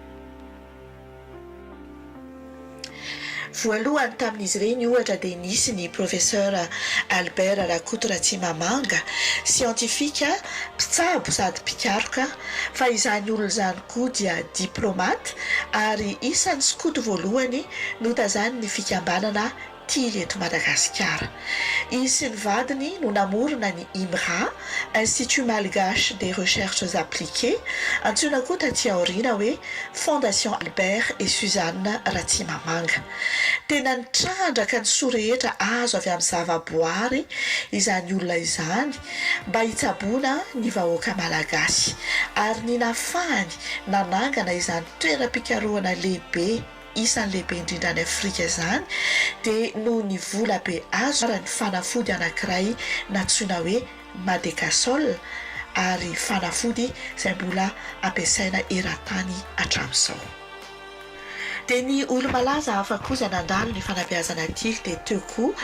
Voalohany tamin'izy ireny ohatra dia nisy ny professeur Albert Rakotoratsimamanga, siantifika mpitsabo sady mpikaroka, fa izany olona izany koa dia diplomate ary isan'ny skoto voalohany notazany ny fikambanana tily eto Madagasikara. Izy sy ny vadiny no namorona ny IMRA, Institut Malgache des Recherches Appliquées, antsoina koa taty aoriana hoe Fondation Albert et Suzanne Ratsimamanga. Tena nitrandraka ny soa rehetra azo avy amin'ny zavaboary izany olona izany mba hitsaboana ny vahoaka malagasy ary ny nafahany nanangana izany toeram-pikarohana lehibe isan'ny lehibe indrindra any Afrika izany dia no ny vola be azo ary ny fanafody anankiray natsoina hoe Madekasol ary fanafody izay mbola ampiasaina eran-tany hatramin'izao. Dia ny olo-malaza hafa koa izay nandalo ny fanabeazana tily dia teo koa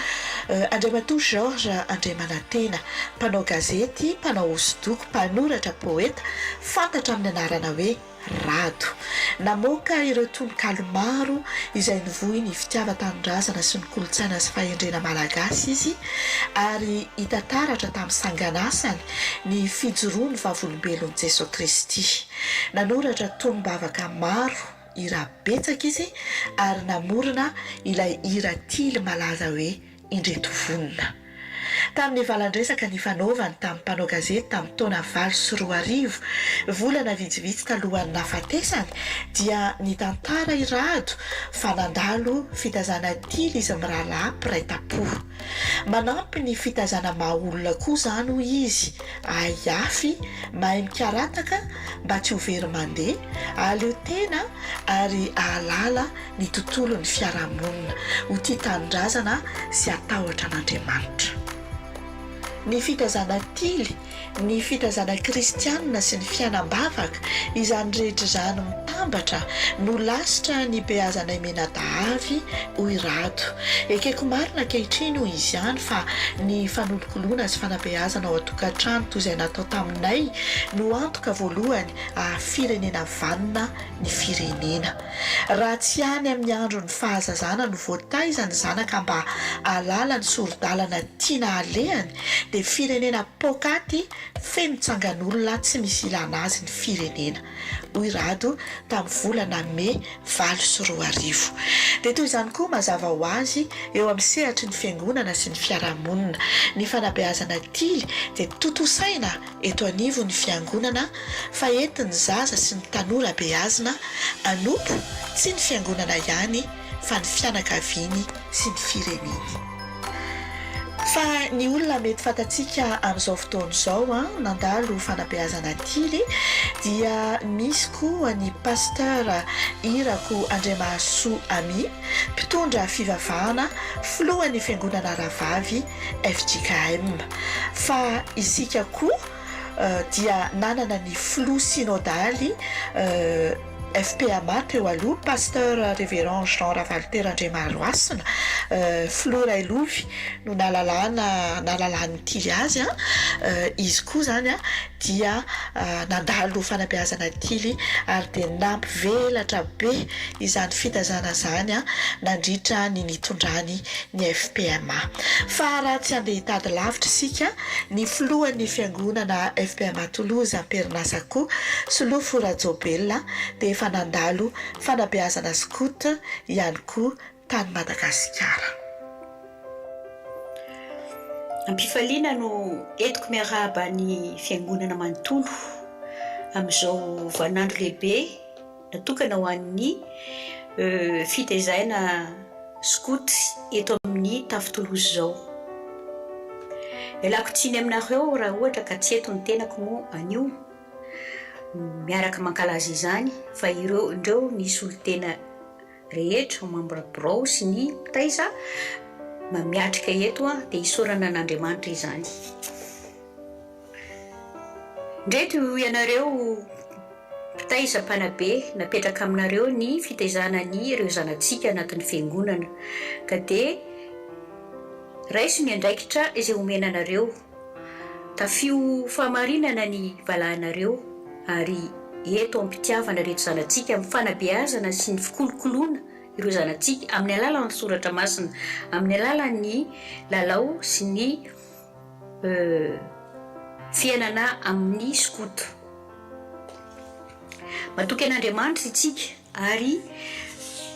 Andriamatoa Georges Andriamanantena, mpanao gazety, mpanao hosodoko, mpanoratra, poeta, fantatra amin'ny anarana hoe Rado. Namoaka ireo tononkalo maro izay nivohy ny fitiavan-tanindrazana sy ny kolontsaina sy fahendrena malagasy izy ary hitantaratra tamin'ny sanganasany ny fijoroany vavolombelon'i Jesosy Kristy. Nanoratra tonom-bavaka maro, hira betsaka izy ary namorona ilay hira tily malaza hoe Indreto vonona. Tamin'ny valandresaka ny fanaovany tamin'ny mpanao gazety tamin'ny taona 2024, volana vitsivitsy talohan'ny nafatesany dia ny tantara i Rado fa nandalo fitazana tily izy mirahalahy mpiray-tam-po. Manampy ny fitazana maha-olona koa izany ho izy, ahiafy, mahay mikarataka mba tsy ho very mandeha, aleo tena ary ahalala ny tontolon'ny fiarahamonina, ho tia tanindrazana sy atahotra an'Andriamanitra. Ny fitazana tily, ny fitazana kristianina sy ny fianam-bavaka izany rehetra izany mitambatra no lasitra ny beazana Menadahavy hoy Rado. Ekeko marina ankehitriny hoy izy ihany fa ny fanolokoloana sy fanabeazana ao an-tokantrano toy izay natao taminay no antoka voalohany firenena vanona ny firenena. Raha tsy any amin'ny andro ny fahazazana no voataizany zanaka mba alala ny sorodalana tiana alehany dia firenena pokaty feno tsangan'olona tsy misy ilana azy ny firenena. Hoy Rado tamin'ny volana May 2024. Dia toy izany koa mazava ho azy eo amin'ny sehatry ny fiangonana sy ny fiarahamonina. Ny fanabeazana tily dia totosaina eto anivo ny fiangonana fa entin'ny zaza sy ny tanora beazina anompo tsy ny fiangonana ihany fa ny fianakaviany sy ny fireneny. Fa ny olona mety fantatsika amin'izao fotoan'izao nandalo fanabeazana tily dia misy koa ny pasteur Irako Andriamahasoa Ami, mpitondra fivavahana filohan'ny fiangonana Ravavy FJKM. Fa isika koa dia nanana ny filoha sinodaly FPMA teo aloha, pasteur révérend Jean Ravalter Andriamaroasina, filoha Ray Lovy no nalalany tily azy. Izy koa zany dia nandalo fanabeazana tily ary dia nampivelatra be izany fitazana zany nandritra ny nitondrany ny FPMA. Fa raha tsy andeha hitady lavitra isika, ny filohan'ny fiangonana FPMA Toulouse Amperinasa koa Soloa Forazobelona dia efa nandalo fanabeazana scout ihany koa tany Madagasikara. Ampifaliana no entiko miarahaba ny fiangonana manontolo amin'izao vaninandro lehibe natokana ho an'ny fitaizana scout eto amin'ny Tafy Toulouse izao. Ialako tsiny aminareo raha ohatra ka tsy eto ny tenako moa anio miaraka mankalaza izany fa indreo nisy olo-tena rehetra mamborabirao sy ny mpitaiza mamiatrika eto dia hisorana an'Andriamanitra izany. Ndreto ianareo mpitaiza mpanabe napetraka aminareo ny fitaizana ny ireo zanantsika anatin'ny fiangonana ka dia raiso ny andraikitra izay omenanareo tafio fahamarinana ny valahanareo ary eto ampitiavana reto zanantsika amin'ny fanabeazana sy ny fikolokoloana ireo zanantsika amin'ny alalan'ny soratra masina, amin'ny alalan'ny lalao sy ny fiainana amin'ny skoto. Matoky an'Andriamanitra itsika ary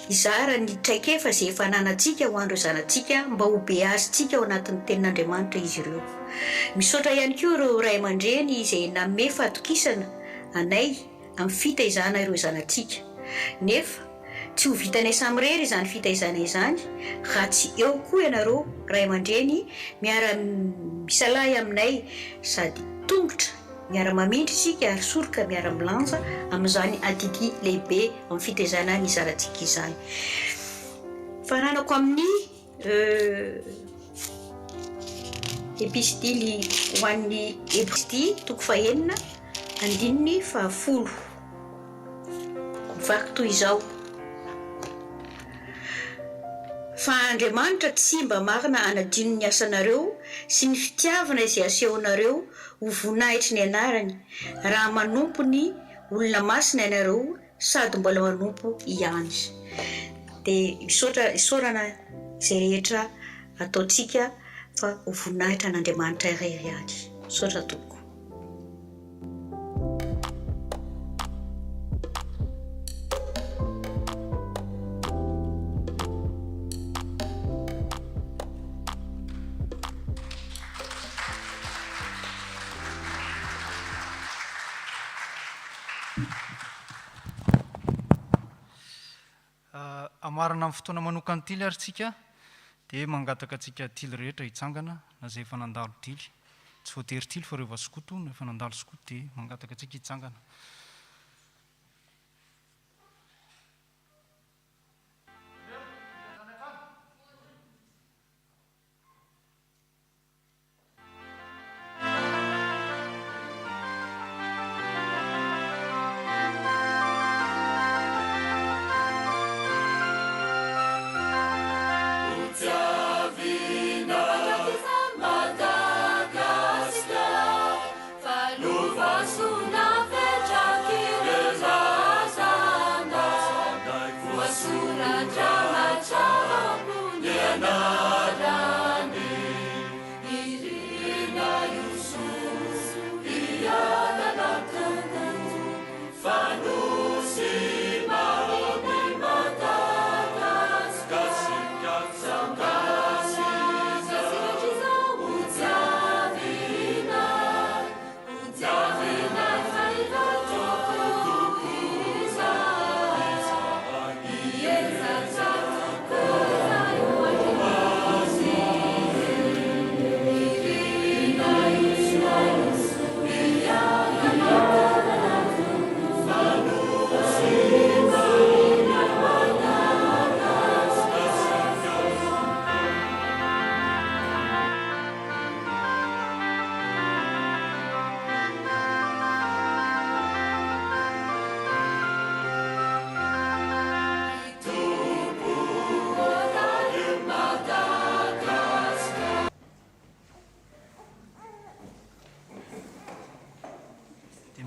izara ny traikefa izay efa ananantsika ho andreo zanantsika mba ho be azyntsika ao anatin'ny tenin'Andriamanitra izy ireo. Misaotra ihany koa ireo ray aman-dreny izay nanome fahatokisana anay amin'ny fitaizana ireo zanantsika. Nefa tsy ho vitanay samy rery izany fitaizana izany raha tsy eo koa ianareo ray aman-dreny miara-misalahy aminay sady tongotra miara-mamindry isika ary soroka miara-milanja amin'izany adidy lehibe amin'ny fitaizana ny zanantsika izany. Faranako amin'ny epistily ho an'ny epistily toko fahenina andininy fahafolo mivaky toy izao: fa Andriamanitra tsy mba marina anadino ny asanareo sy ny fitiavana izay asehonareo ho voninahitry ny anarany raha manompo ny olona masina ianareo sady mbola manompo ihany. Dia isaorana izay rehetra ataontsika fa ho voninahitra an'Andriamanitra iray ihany. Isaotra tompoko. Amarina amin'ny fotoana manokana tily ary tsika dia mangataka antsika tily rehetra hitsangana na zay efa nandalo tily, tsy voatery tily fa rehefa skoto no efa nandalo skoto dia mangataka antsika hitsangana.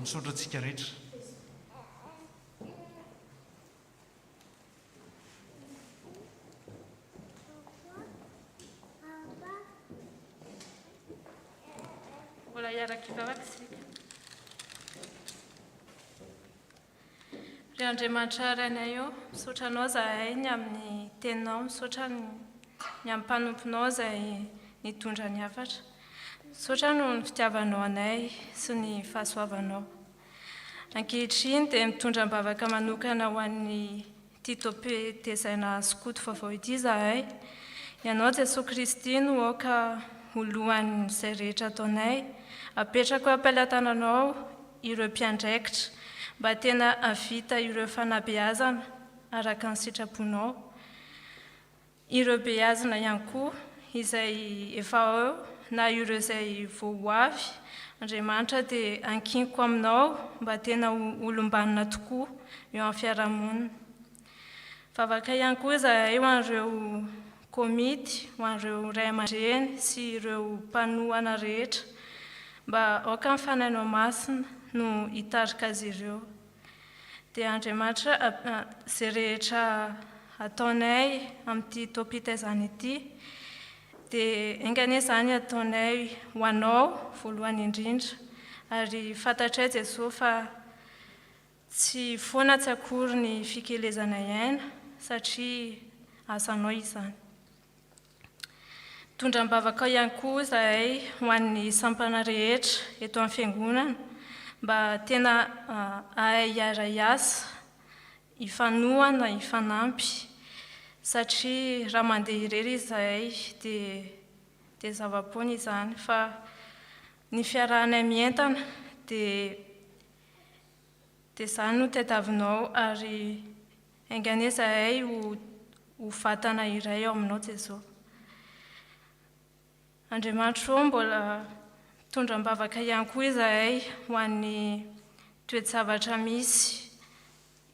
Misaotra antsika rehetra. Mbola hiaraka hivavaka isika. Ry Andriamanitra rainay eo, misaotra anao zahay ny amin'ny teninao, misaotra ny amin'ny mpanomponao izay nitondra ny hafatra. Misaotra no ny fitiavanao anay sy ny fahasoavanao. Ankehitriny dia mitondra mbavaka manokana ho an'ny titopy tezaina skoto vaovao ity zahay. Ianao Jesosy Kristy no aoka olohan'izay rehetra ataonay. Apetrako am-pelatananao ireo mpiandraikitra mba tena avita ireo fanabeazana araka ny sitraponao. Ireo beazana ihany koa izay efa eo na ireo izay vao ho avy, Andriamanitra dia ankiniko aminao mba tena olom-banona tokoa eo amin'ny fiarahamonina. Vavaka ihany koa izahay ho an'ireo komity, ho an'ireo ray aman-dreny sy ireo mpanohana rehetra mba aoka ny fanainao masina no hitarika azy ireo. Dia Andriamanitra izay rehetra ataonay amin'ity toam-pitaizana ity, dia engane izany ataonay ho anao voalohany indrindra, ary fantatray Jesosy fa tsy foana tsy akory ny fikelezana iaina satria asanao izany. Tondram-bavaka ihany koa izahay ho an'ny sampana rehetra eto amin'ny fiangonana mba tena ahay hiara-iasa, hifanohana, hifanampy, satria raha mandeha irery izahay dia zava-poana izany, fa ny fiarahanay mientana dia izany no tadiavinao, ary engane izahay ho vatana iray ao aminao Jesosy. Andriamanitra mbola tondram-bavaka ihany koa izahay ho an'ny toe-javatra misy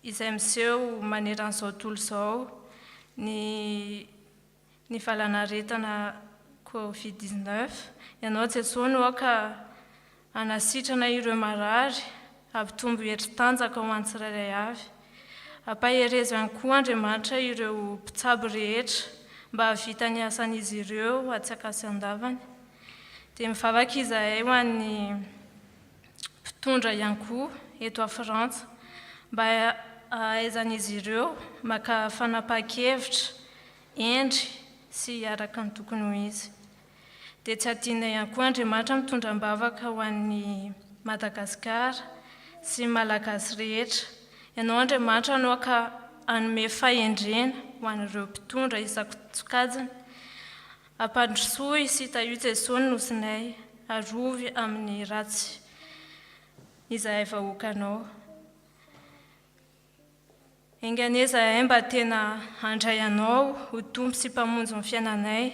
izay miseho maneran'izao tontolo izao, ny valanaretana Covid-19. Ianao Jesosy no aoka anasitrana ireo marary, ampitombo hery-tanjaka ho an'ny tsirairay avy. Ampaherezo ihany koa Andriamanitra ireo mpitsabo rehetra mba havita ny asan'izy ireo atsakasy andavany. Dia mivavaka izahay ho an'ny mpitondra ihany koa eto a Frantsa mba ahaizan'izy ireo maka fanapahan-kevitra, endry sy araka ny tokony ho izy. Dia tsy adinona ihany koa Andriamanitra mitondram-bavaka ho an'ny Madagasikara sy Malagasy rehetra. Ianao Andriamanitra no ka anome fahendrena ho an'ireo mpitondra isan-tsokajiny, ampandrosoy sy tahitsy Jesosy ny nosinay, arovy amin'ny ratsy izahay vahoakanao. Engane izahay mba tena handray anao ho tompo sy mpamonjy ny fiainanay,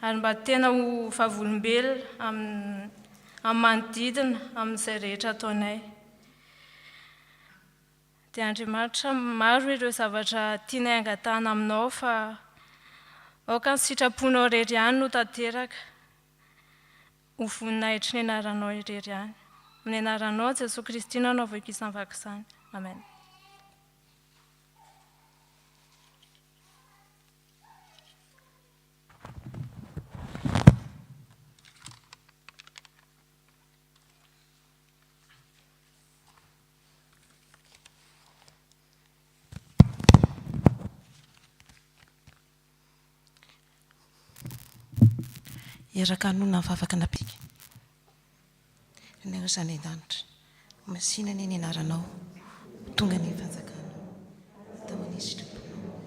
ary mba tena ho vavolombelona amin'ny manodidina amin'izay rehetra ataonay. Dia Andriamanitra, maro ireo zavatra tianay angatahana aminao, fa aoka ny sitraponao irery ihany no tanteraka ho voninahitry ny anaranao irery ihany. Amin'ny anaranao Jesosy Kristy no anaovako izany vaka izany. Amen. Iraka nona mivavaka napika. Ny izany an-danitra, masina ny anaranao, tonga ny fanjakanao, atao ny sitraponao,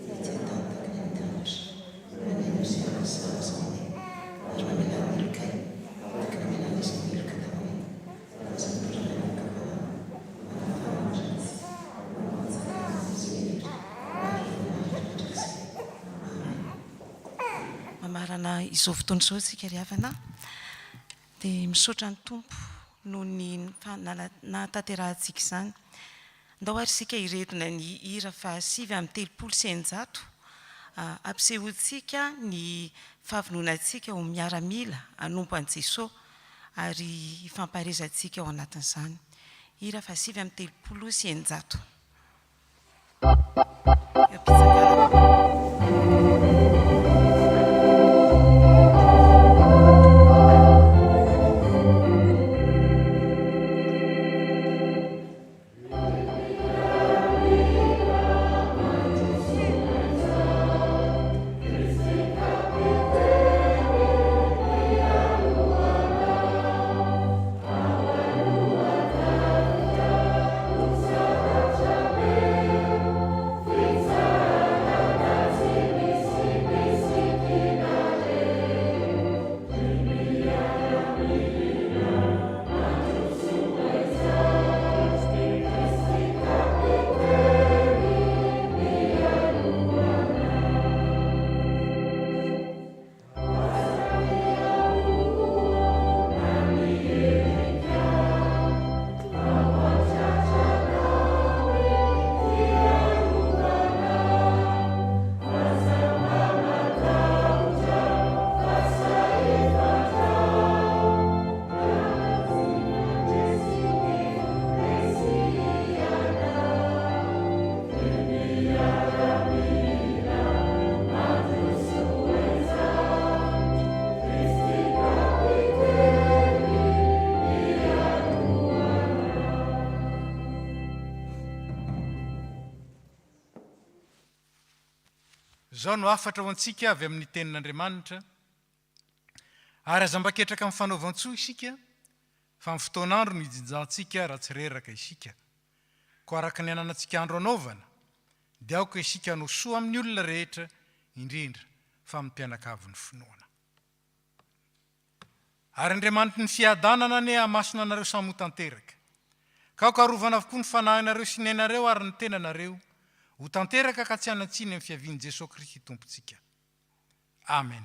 ity an-tanitaka ny an-danitra, maneno izay masazany, ary mamelana ny ilokay, taka ny melana izay ny iloka daholo, azany porana ny kavanao, manafana ny ratsy, manjakana ny zery, ary vonahitratra izay. Mamarana izao fotoana izao tsika ry havana, dia misaotra ny tompo noho ny nahatanterahantsika izany. Ndao ary sika iretina ny hira fahasivy amin'ny 300 ampisehoantsika ny fahavononantsika ho miaramila hanompo an'i Jesosy ary hifampaharezantsika ao anatin'izany. Hira fahasivy amin'ny 300. Amen. zao no afatra ho antsika avy amin'ny tenin'Andriamanitra ary aza mbaketraka amin'ny fanaovan-tsoa isika fa amin'ny fotoan'andro no hijanjantsika raha tsy reraka isika ko araka ny ananantsika andro anaovana dia aoka isika no soa amin'ny olona rehetra indrindra fa amin'ny mpianakavy ny finoana ary Andriamanitra ny fiadanana ny hamasina anareo samy ho tanteraka ka arovana avokoa ny fanahinareo sy nenareo ary ny tenanareo ho tanteraka ka tsy anatsiny amin'ny fiavian'i Jesosy Kristy tompontsika. Amen.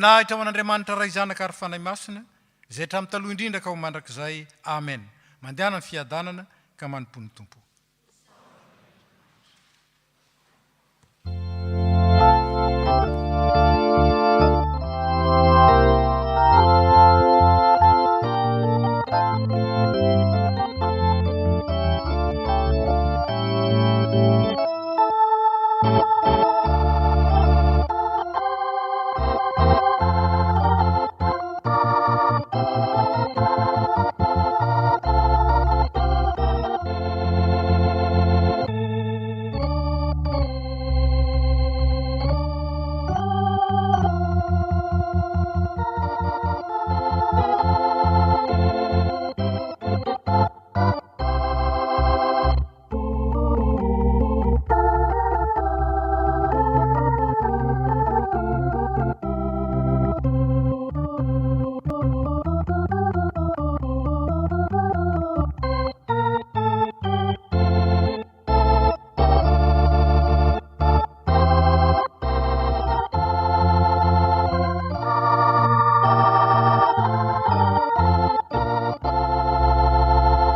Voninahitra ho an'Andriamanitra ray zanaka ary fanahy masina izay hatramin'ny taloha indrindra ka ho mandrakizay. Amen. Mandehana ny fiadanana ka manompony Tompo.